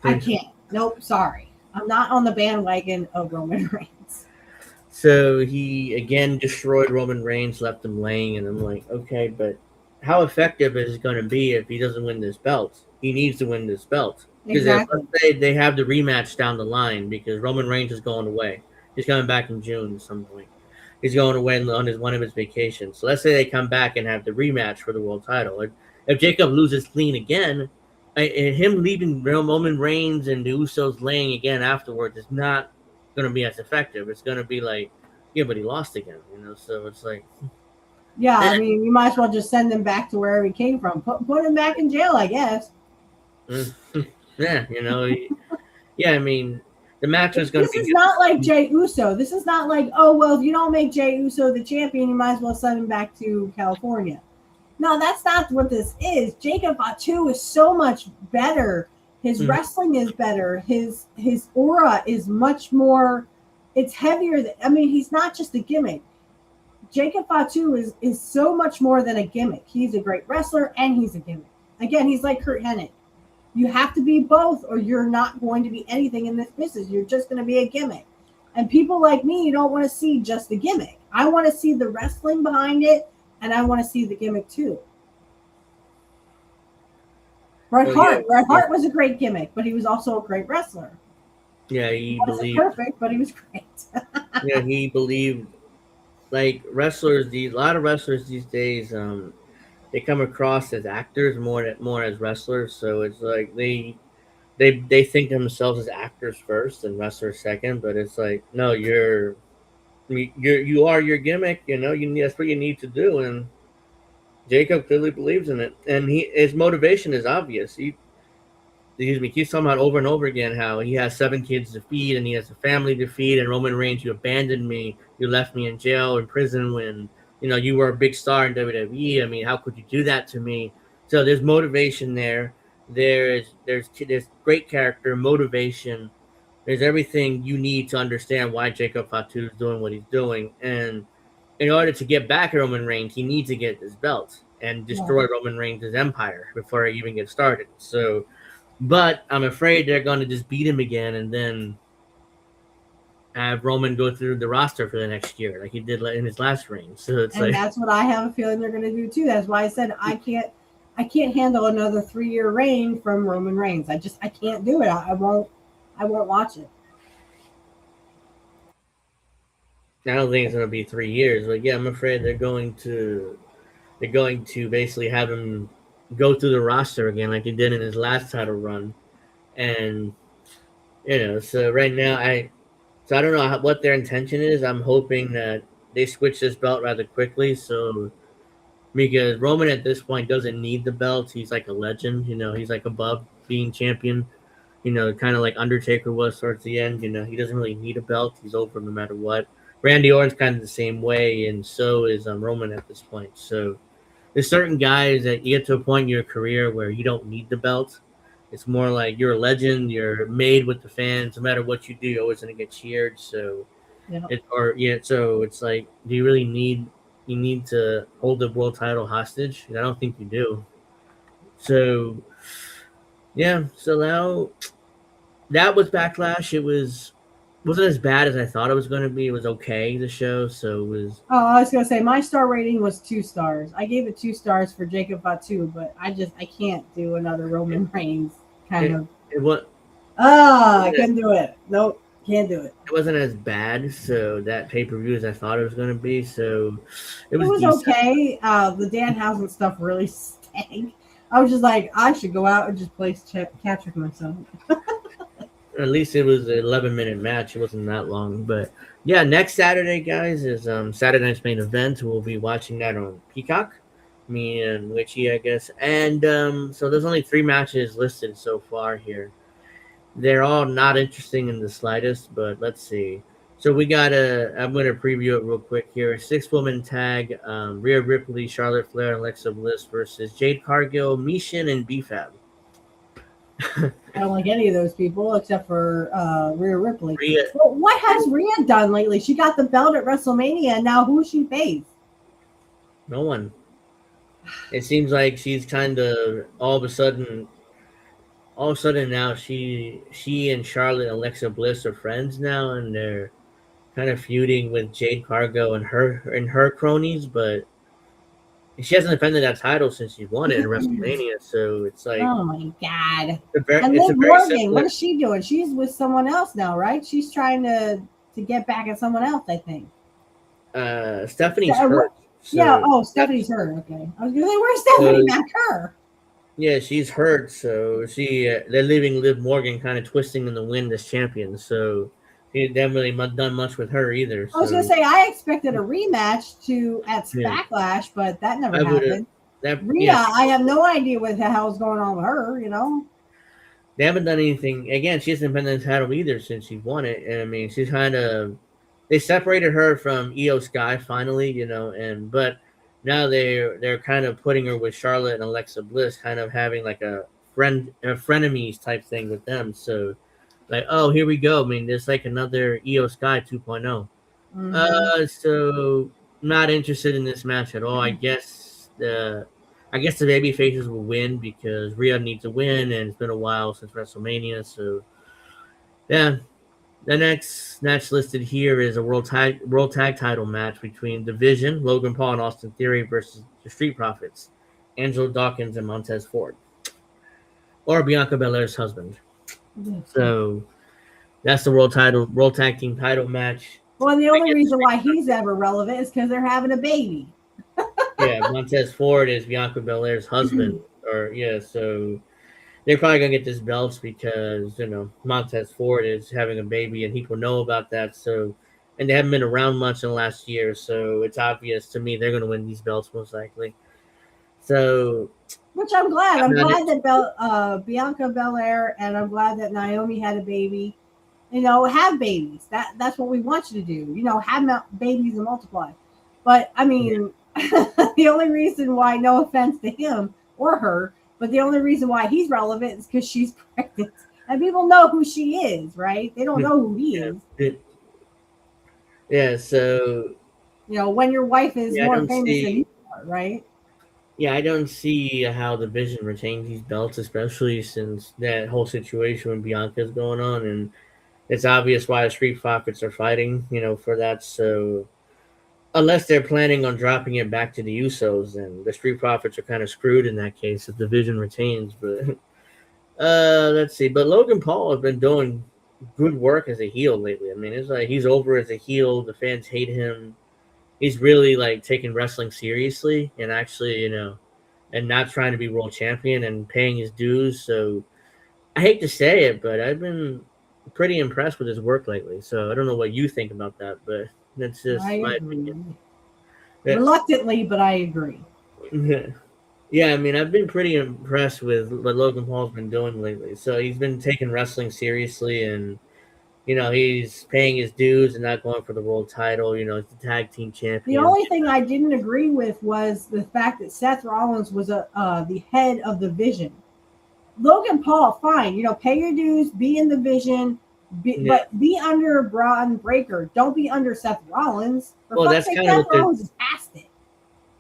I can't. Nope. Sorry. I'm not on the bandwagon of Roman Reigns. So he again destroyed Roman Reigns, left him laying, and I'm like, okay, but how effective is it going to be if he doesn't win this belt? He needs to win this belt. Because exactly. let's say they have the rematch down the line because Roman Reigns is going away. He's coming back in June at some point. He's going away on one of his vacations. So let's say they come back and have the rematch for the world title. If Jacob loses clean again, him leaving Roman Reigns and the Usos laying again afterwards is not going to be as effective. It's going to be like, yeah, but he lost again, So it's like, yeah, I mean, you might as well just send him back to wherever he came from. Put him back in jail, I guess. Yeah, yeah, I mean, the match is going to be... This is not like Jey Uso. This is not like, oh, well, if you don't make Jey Uso the champion, you might as well send him back to California. No, that's not what this is. Jacob Fatu is so much better. His wrestling is better. His aura is much more... It's heavier. He's not just a gimmick. Jacob Fatu is so much more than a gimmick. He's a great wrestler, and he's a gimmick. Again, he's like Kurt Hennig. You have to be both, or you're not going to be anything in this business. You're just going to be a gimmick. And people like me, you don't want to see just the gimmick. I want to see the wrestling behind it, and I want to see the gimmick too. Bret Hart was a great gimmick, but he was also a great wrestler. Yeah, he wasn't perfect, but he was great. Yeah, he believed. Like wrestlers, a lot of wrestlers these days, they come across as actors more as wrestlers. So it's like they think themselves as actors first and wrestlers second. But it's like, no, you are your gimmick. That's what you need to do. And Jacob clearly believes in it, and his motivation is obvious. He keeps talking about over and over again how he has 7 kids to feed and he has a family to feed. And Roman Reigns, you abandoned me. You left me in jail, in prison when, you were a big star in WWE. I mean, how could you do that to me? So there's motivation there. There's great character, motivation. There's everything you need to understand why Jacob Fatu is doing what he's doing. And in order to get back at Roman Reigns, he needs to get this belt and destroy Roman Reigns' empire before he even gets started. So... But I'm afraid they're going to just beat him again and then have Roman go through the roster for the next year, like he did in his last reign. So that's what I have a feeling they're going to do too. That's why I said I can't handle another 3-year reign from Roman Reigns. I can't do it. I won't watch it. I don't think it's going to be 3 years, but yeah, I'm afraid they're going to basically have him go through the roster again like he did in his last title run. And so right now I don't know what their intention is. I'm hoping that they switch this belt rather quickly, so because Roman at this point doesn't need the belt. He's like a legend, he's like above being champion, kind of like Undertaker was towards the end. He doesn't really need a belt. He's over no matter what. Randy Orton's kind of the same way, and so is Roman at this point. So there's certain guys that you get to a point in your career where you don't need the belt. It's more like you're a legend. You're made with the fans. No matter what you do, you're always going to get cheered. So so it's like, do you really need to hold the world title hostage? I don't think you do. So yeah, so now that was Backlash. Wasn't as bad as I thought it was going to be. It was okay, the show. So it was. Oh, I was gonna say my star rating was 2 stars. I gave it 2 stars for Jacob Fatu, but I can't do another Roman Reigns kind of. It was. I couldn't do it. Nope, can't do it. It wasn't as bad, so that pay-per-view as I thought it was going to be. So it was okay. The Danhausen stuff really stank. I was just like, I should go out and just play catch with myself. At least it was an 11-minute match. It wasn't that long. But yeah, next Saturday, guys, is Saturday night's main event. We'll be watching that on Peacock. Me and Witchy, I guess. And so there's only 3 matches listed so far here. They're all not interesting in the slightest, but let's see. So we got I'm going to preview it real quick here. A 6-woman tag, Rhea Ripley, Charlotte Flair, and Alexa Bliss versus Jade Cargill, Mishin, and B-Fab. I don't like any of those people except for Rhea Ripley. Well, what has Rhea done lately? She got the belt at WrestleMania, and now who she face? No one. It seems like she's kind of all of a sudden now she and Charlotte and Alexa Bliss are friends now, and they're kind of feuding with Jade Cargill and her cronies, but she hasn't defended that title since she won it in WrestleMania. So it's like, oh my god! And Liv Morgan, what is she doing? She's with someone else now, right? She's trying to get back at someone else, I think. Stephanie's hurt. So yeah. Oh, Stephanie's hurt. Okay, I was gonna say, where's Stephanie McHer? Yeah, she's hurt. So they're leaving Liv Morgan kind of twisting in the wind as champion. So he haven't really done much with her either. So. I was gonna say I expected a rematch at Backlash, but that never happened. Rhea, I have no idea what the hell's going on with her. You know, they haven't done anything. Again, she hasn't been in the title either since she won it. And I mean, she's kind of they separated her from Io Sky finally. You know, but now they're kind of putting her with Charlotte and Alexa Bliss, kind of having like a frenemies type thing with them. So. Like, oh, here we go. I mean, there's like another Io Sky 2.0. So not interested in this match at all. I guess the baby faces will win because Rhea needs to win, and it's been a while since WrestleMania. So yeah, the next match listed here is a World Tag Title match between Division, Logan Paul and Austin Theory versus the Street Profits, Angelo Dawkins and Montez Ford, or Bianca Belair's husband. So that's the World Tag Team title match. Well, the only reason why he's ever relevant is because they're having a baby. Yeah, Montez Ford is Bianca Belair's husband. So they're probably gonna get this belt because Montez Ford is having a baby and people know about that. So, and they haven't been around much in the last year, so it's obvious to me they're gonna win these belts most likely. So. Which I'm glad. I'm glad that Bianca Belair, and I'm glad that Naomi had a baby. Have babies. That's what we want you to do. Have babies and multiply. But I mean, the only reason why, no offense to him or her, but the only reason why he's relevant is because she's pregnant, and people know who she is, right? They don't know who he is. Yeah. So. When your wife is more famous than you are, right? Yeah, I don't see how the Division retains these belts, especially since that whole situation with Bianca is going on, and it's obvious why the Street Profits are fighting, for that. So, unless they're planning on dropping it back to the Usos, then the Street Profits are kind of screwed in that case if the Division retains. But let's see. But Logan Paul has been doing good work as a heel lately. I mean, it's like he's over as a heel. The fans hate him. He's really like taking wrestling seriously and actually, and not trying to be world champion and paying his dues. So I hate to say it, but I've been pretty impressed with his work lately. So I don't know what you think about that, but that's just my opinion. Reluctantly, but I agree. Yeah, I mean, I've been pretty impressed with what Logan Paul's been doing lately. So he's been taking wrestling seriously, and he's paying his dues and not going for the world title. He's the tag team champion. The only thing I didn't agree with was the fact that Seth Rollins was the head of the Vision. Logan Paul, fine, pay your dues, be in the Vision, but be under Braun Breaker. Don't be under Seth Rollins. Well, that's kind of Seth Rollins is past it.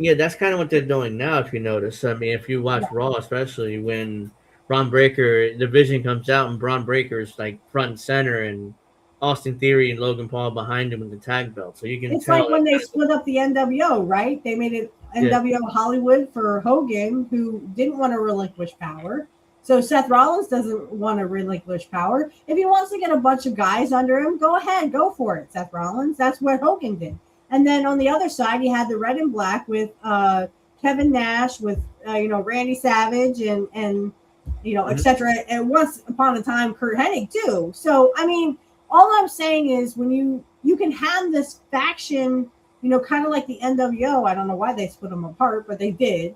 Yeah, that's kind of what they're doing now, if you notice. I mean, if you watch Raw, especially when Braun Breaker, the Vision comes out and Braun Breaker's like front and center and Austin Theory and Logan Paul behind him with the tag belt. So you can It's tell. like when they split up the NWO, right? They made it NWO Hollywood for Hogan, who didn't want to relinquish power. So Seth Rollins doesn't want to relinquish power. If he wants to get a bunch of guys under him, go ahead, go for it, Seth Rollins. That's what Hogan did. And then on the other side, you had the Red and Black with Kevin Nash, with Randy Savage, and etc. And once upon a time, Kurt Hennig too. So I mean, all I'm saying is when you can have this faction, kind of like the NWO. I don't know why they split them apart, but they did.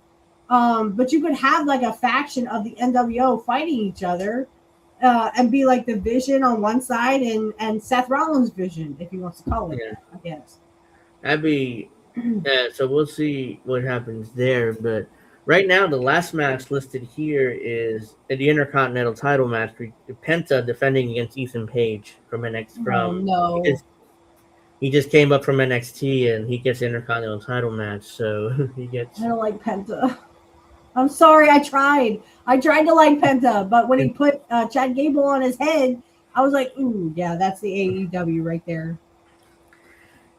But you could have like a faction of the NWO fighting each other. And be like the Vision on one side and Seth Rollins' Vision, if he wants to call it that, I guess. That'd be so we'll see what happens there. But right now, the last match listed here is the Intercontinental title match. Penta defending against Ethan Page from NXT. No. He just came up from NXT and he gets the Intercontinental title match. So he gets. I don't like Penta. I'm sorry, I tried to like Penta, but when he put Chad Gable on his head, I was like, ooh, yeah, that's the AEW right there.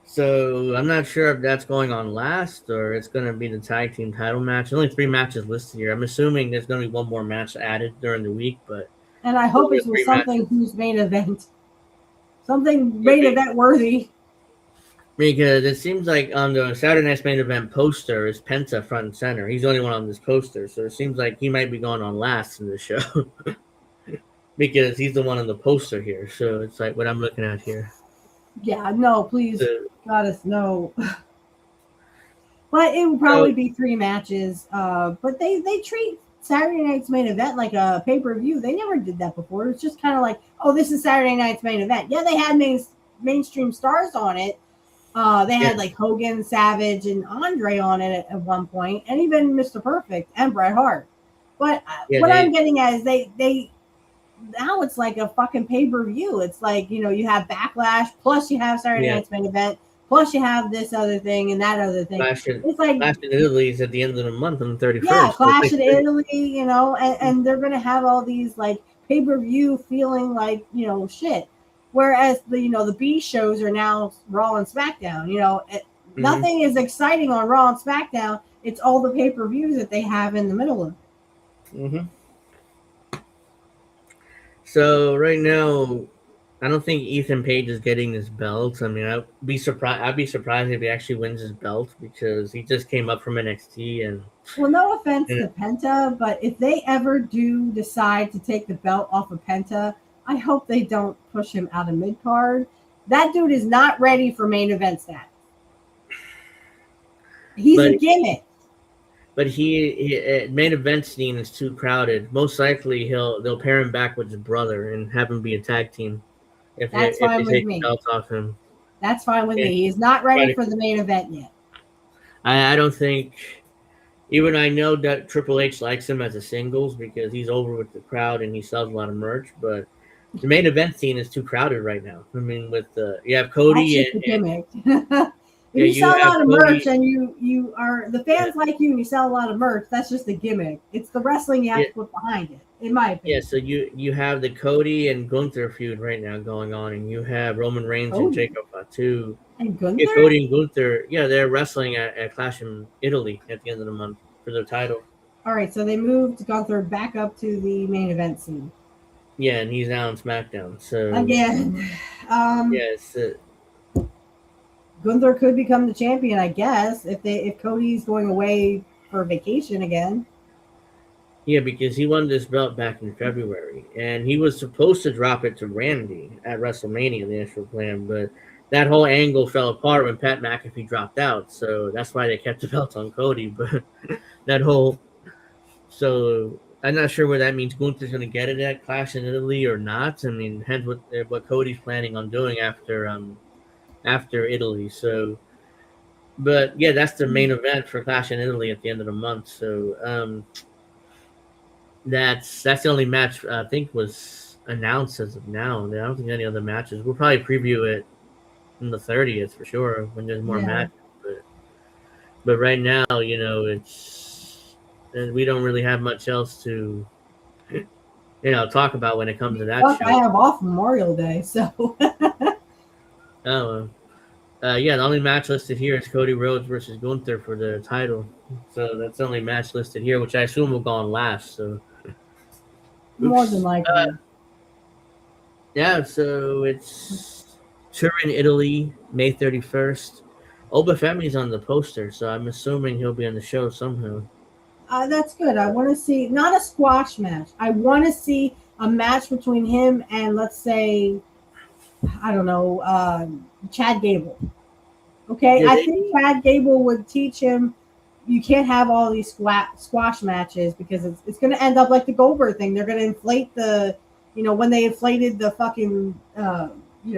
So I'm not sure if that's going on last or it's going to be the tag team title match. Only 3 matches listed here. I'm assuming there's going to be one more match added during the week, and I hope it's with something who's main event, something main event worthy. Because it seems like on the Saturday Night's main event poster is Penta front and center. He's the only one on this poster, so it seems like he might be going on last in the show because he's the one on the poster here. So it's like what I'm looking at here. Yeah, no, please, Goddess, no. But it would probably be 3 matches. But they treat Saturday Night's main event like a pay-per-view. They never did that before. It's just kind of like, oh, this is Saturday Night's main event. Yeah, they had mainstream stars on it. They had like Hogan, Savage, and Andre on it at one point, and even Mr. Perfect and Bret Hart. But I'm getting at is they now it's like a fucking pay-per-view. It's like, you have Backlash, plus you have Saturday Night's main event, plus you have this other thing and that other thing. It's like Clash in Italy is at the end of the month on the 31st. Yeah, Clash in Italy, and they're gonna have all these like pay-per-view feeling like, shit. Whereas the B shows are now Raw and SmackDown. Nothing is exciting on Raw and SmackDown. It's all the pay-per-views that they have in the middle of it. Mm-hmm. So right now, I don't think Ethan Page is getting this belt. I mean, I'd be surprised if he actually wins his belt because he just came up from NXT and. Well, no offense to Penta, but if they ever do decide to take the belt off of Penta, I hope they don't push him out of mid-card. That dude is not ready for main event status. He's a gimmick. But he main event scene is too crowded. Most likely they'll pair him back with his brother and have him be a tag team. If they take the belt off him. That's fine with me. He's not ready for the main event yet. I don't think. Even I know that Triple H likes him as a singles because he's over with the crowd and he sells a lot of merch, but the main event scene is too crowded right now. I mean, you have Cody and gimmick. If you sell a lot of merch and you are the fans like you and you sell a lot of merch, that's just a gimmick. It's the wrestling you have to put behind it, in my opinion. Yeah, so you have the Cody and Gunther feud right now going on, and you have Roman Reigns and Jacob Fatu. And Gunther? Yeah, Cody and Gunther, they're wrestling at Clash in Italy at the end of the month for their title. All right, so they moved Gunther back up to the main event scene. Yeah, and he's now on SmackDown. So again, yes. Gunther could become the champion, I guess, if Cody's going away for vacation again. Yeah, because he won this belt back in February, and he was supposed to drop it to Randy at WrestleMania, the initial plan, but that whole angle fell apart when Pat McAfee dropped out, so that's why they kept the belt on Cody. But I'm not sure whether that means Gunther's going to get it at Clash in Italy or not. I mean, hence what Cody's planning on doing after Italy. So, but yeah, that's the main event for Clash in Italy at the end of the month. So that's the only match I think was announced as of now. I don't think any other matches. We'll probably preview it on the 30th for sure when there's more matches. But right now, we don't really have much else to talk about when it comes to that show. I have off Memorial Day, so. The only match listed here is Cody Rhodes versus Gunther for the title. So that's the only match listed here, which I assume will go on last. So more than likely. So it's Turin, Italy, May 31st. Oba Femi's on the poster, so I'm assuming he'll be on the show somehow. That's good. I want to see, not a squash match. I want to see a match between him and, let's say, I don't know, Chad Gable. Okay? Yeah, I think Chad Gable would teach him you can't have all these squash matches because it's going to end up like the Goldberg thing. They're going to inflate the, when they inflated the fucking,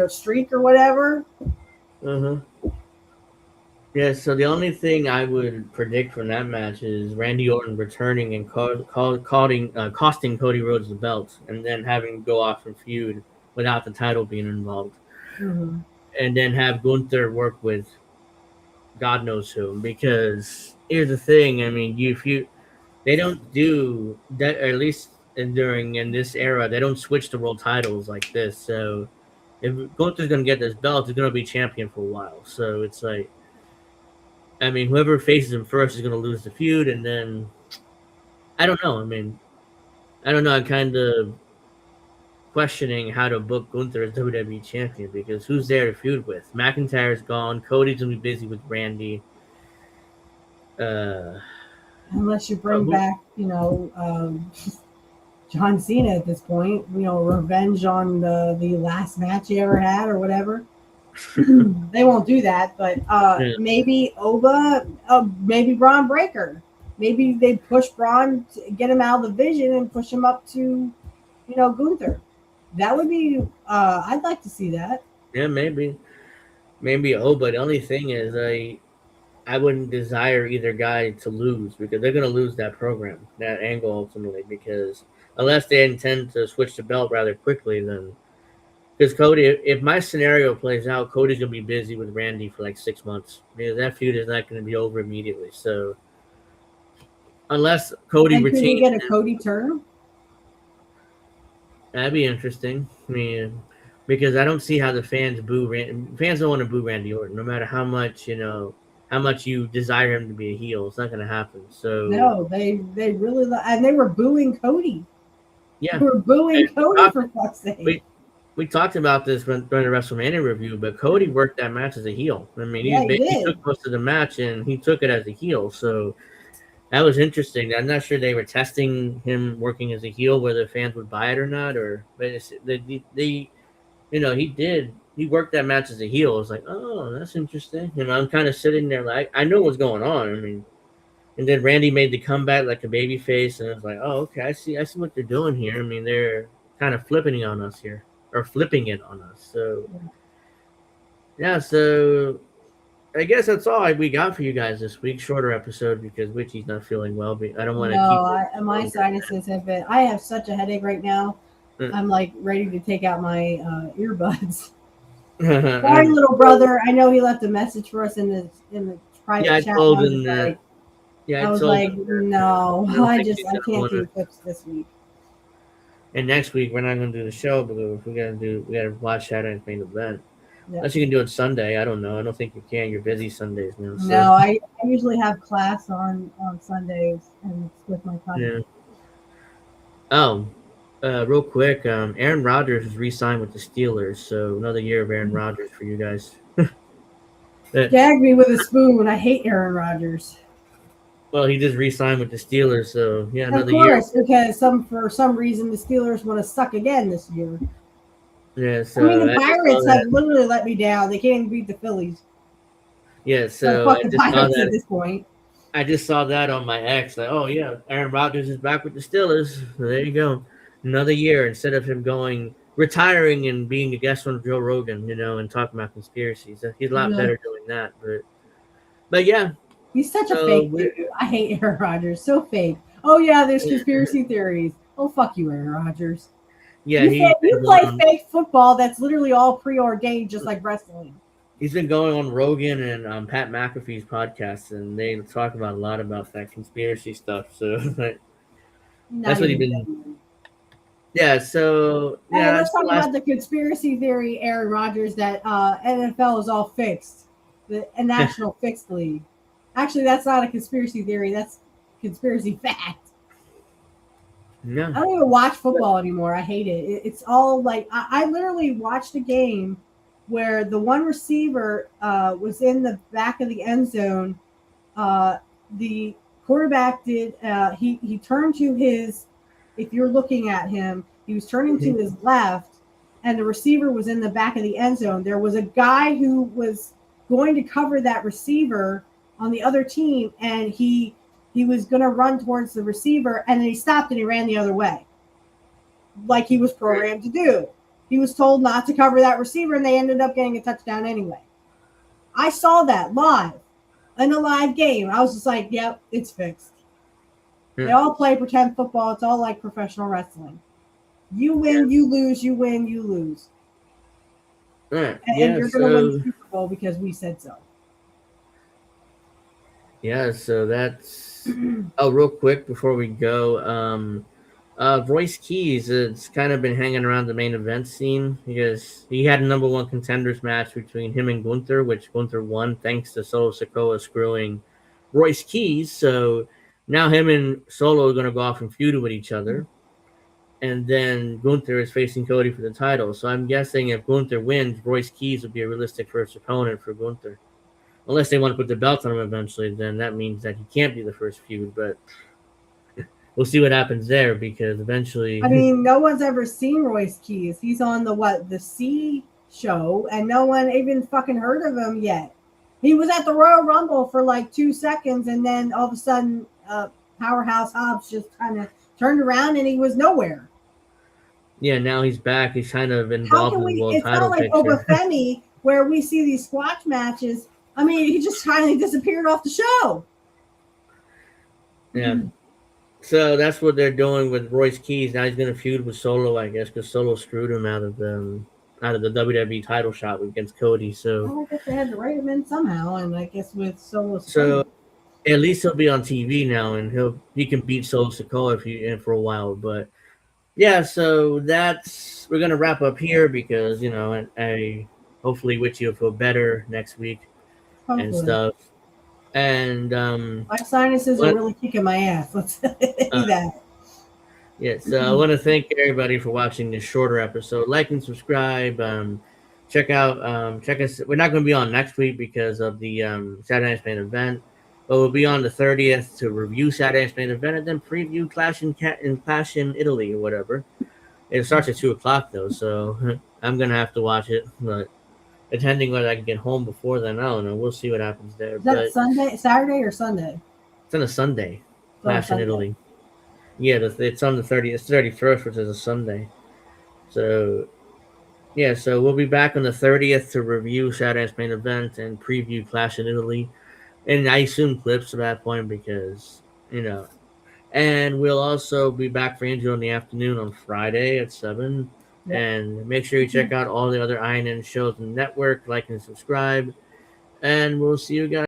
streak or whatever. Uh-huh. Yeah, so the only thing I would predict from that match is Randy Orton returning and costing Cody Rhodes the belt, and then having go off and feud without the title being involved. Mm-hmm. And then have Gunther work with God knows who. Because here's the thing, I mean, they don't do that, or at least in this era, they don't switch the world titles like this. So if Gunther's going to get this belt, he's going to be champion for a while. So it's like, I mean, whoever faces him first is going to lose the feud, and then I don't know. I mean, I don't know. I'm kind of questioning how to book Gunther as WWE champion because who's there to feud with? McIntyre's gone. Cody's going to be busy with Randy. Unless you bring back, John Cena at this point, revenge on the last match he ever had or whatever. They won't do that, but maybe Oba, maybe Braun Breaker. Maybe they push Braun to get him out of the vision and push him up to, Gunther. That would be, I'd like to see that. Yeah, maybe Oba. The only thing is, I wouldn't desire either guy to lose because they're going to lose that program, that angle ultimately, because unless they intend to switch the belt rather quickly, then. Because Cody, if my scenario plays out, Cody's going to be busy with Randy for like 6 months. Because that feud is not going to be over immediately. So, unless Cody retains... Can you get a Cody turn? That'd be interesting. I mean, because I don't see how the fans boo Randy. Fans don't want to boo Randy Orton, no matter how much, how much you desire him to be a heel. It's not going to happen. So no, they really... And they were booing Cody. Yeah. They were booing Cody, for fuck's sake. We talked about this during the WrestleMania review, but Cody worked that match as a heel. I mean, he took most of the match, and he took it as a heel. So that was interesting. I'm not sure they were testing him working as a heel, whether fans would buy it or not. But he worked that match as a heel. I was like, oh, that's interesting. I'm kind of sitting there like, I know what's going on. I mean, and then Randy made the comeback like a baby face, and I was like, oh, okay, I see what they're doing here. I mean, they're kind of flipping it on us here. Or flipping it on us. So, yeah, so I guess that's all we got for you guys this week. Shorter episode because Witchy's not feeling well. But I don't want to keep my sinuses have been... I have such a headache right now. I'm like ready to take out my earbuds. Sorry, little brother. I know he left a message for us in the private chat. I told him that. I was like, no, I can't do clips this week. And next week we're not going to do the show, but we got to watch Saturday's main event. Yeah. Unless you can do it Sunday, I don't know. I don't think you can. You're busy Sundays now. So. No, I usually have class on Sundays and it's with my cousin. Yeah. Oh, real quick, Aaron Rodgers is re-signed with the Steelers, so another year of Aaron Rodgers for you guys. Gag me with a spoon. I hate Aaron Rodgers. Well, he just re-signed with the Steelers, so yeah, another year. Of course, because for some reason the Steelers want to suck again this year. Yeah, so I mean the Pirates have literally let me down. They can't even beat the Phillies. Yeah, so fuck the Pirates at this point. I just saw that on my ex. Like, oh yeah, Aaron Rodgers is back with the Steelers. So there you go, another year instead of him retiring and being a guest on Joe Rogan, and talking about conspiracies. He's a lot Yeah. better doing that. But yeah, He's such a So fake dude. I hate Aaron Rodgers. So fake. Oh yeah, there's conspiracy theories. Oh fuck you, Aaron Rodgers. yeah, You play fake football that's literally all preordained, just like wrestling. He's been going on Rogan and Pat McAfee's podcast, and they talk about a lot about that conspiracy stuff. So that's what he's been. Yeah. So yeah. Let's talk about the conspiracy theory, Aaron Rodgers, that NFL is all fixed, a national fixed league. Actually, that's not a conspiracy theory. That's conspiracy fact. No. I don't even watch football anymore. I hate it. It's all like I literally watched a game where the one receiver was in the back of the end zone. The quarterback did. He turned to his. If you're looking at him, he was turning to his left, and the receiver was in the back of the end zone. There was a guy who was going to cover that receiver on the other team, and he was going to run towards the receiver, and then he stopped and he ran the other way, like he was programmed to do. He was told not to cover that receiver, and they ended up getting a touchdown anyway. I saw that live in a live game. I was just like, yep, it's fixed. They all play pretend football. It's all like professional wrestling. You win, you lose, you win, you lose. And you're going to win the Super Bowl because we said so. Yeah, so that's real quick before we go. Royce Keys has kind of been hanging around the main event scene because he had a number one contenders match between him and Gunther, which Gunther won thanks to Solo Sikoa screwing Royce Keys. So now him and Solo are going to go off and feud with each other. And then Gunther is facing Cody for the title. So I'm guessing if Gunther wins, Royce Keys would be a realistic first opponent for Gunther. Unless they want to put the belt on him eventually, then that means that he can't be the first feud. But we'll see what happens there because eventually. I mean, no one's ever seen Royce Keys. He's on the C show, and no one even fucking heard of him yet. He was at the Royal Rumble for like 2 seconds, and then all of a sudden, Powerhouse Hobbs just kind of turned around, and he was nowhere. Yeah, now he's back. He's kind of involved in the world title picture. It's not like Boba Fett, where we see these squash matches. I mean, he just finally disappeared off the show. Yeah. So that's what they're doing with Royce Keys. Now he's going to feud with Solo, I guess, because Solo screwed him out of the WWE title shot against Cody. So I guess they had to write him in somehow, and I guess with Solo. So at least he'll be on TV now, and he can beat Solo Sikoa for a while. But yeah, so we're going to wrap up here because hopefully Witchy will feel better next week. Hopefully. And stuff. And my sinuses are really kicking my ass. Let's say that. Yeah, so I want to thank everybody for watching this shorter episode. Like and subscribe. Check us. We're not going to be on next week because of the Saturday Night's Main Event, but we'll be on the 30th to review Saturday Night's Main Event and then preview Clash in Italy or whatever. It starts at 2:00 though, so I'm gonna have to watch it, but. Attending whether I can get home before then, I don't know. We'll see what happens there. Is that Saturday or Sunday? It's on a Sunday. Clash in Italy. Yeah, it's on the 30th. It's 31st, which is a Sunday. So, yeah, so we'll be back on the 30th to review Saturday's Main Event and preview Clash in Italy. And I assume clips at that point because, And we'll also be back for Angel in the afternoon on Friday at 7. Yep. And make sure you check out all the other INN shows in the network, like and subscribe. And we'll see you guys.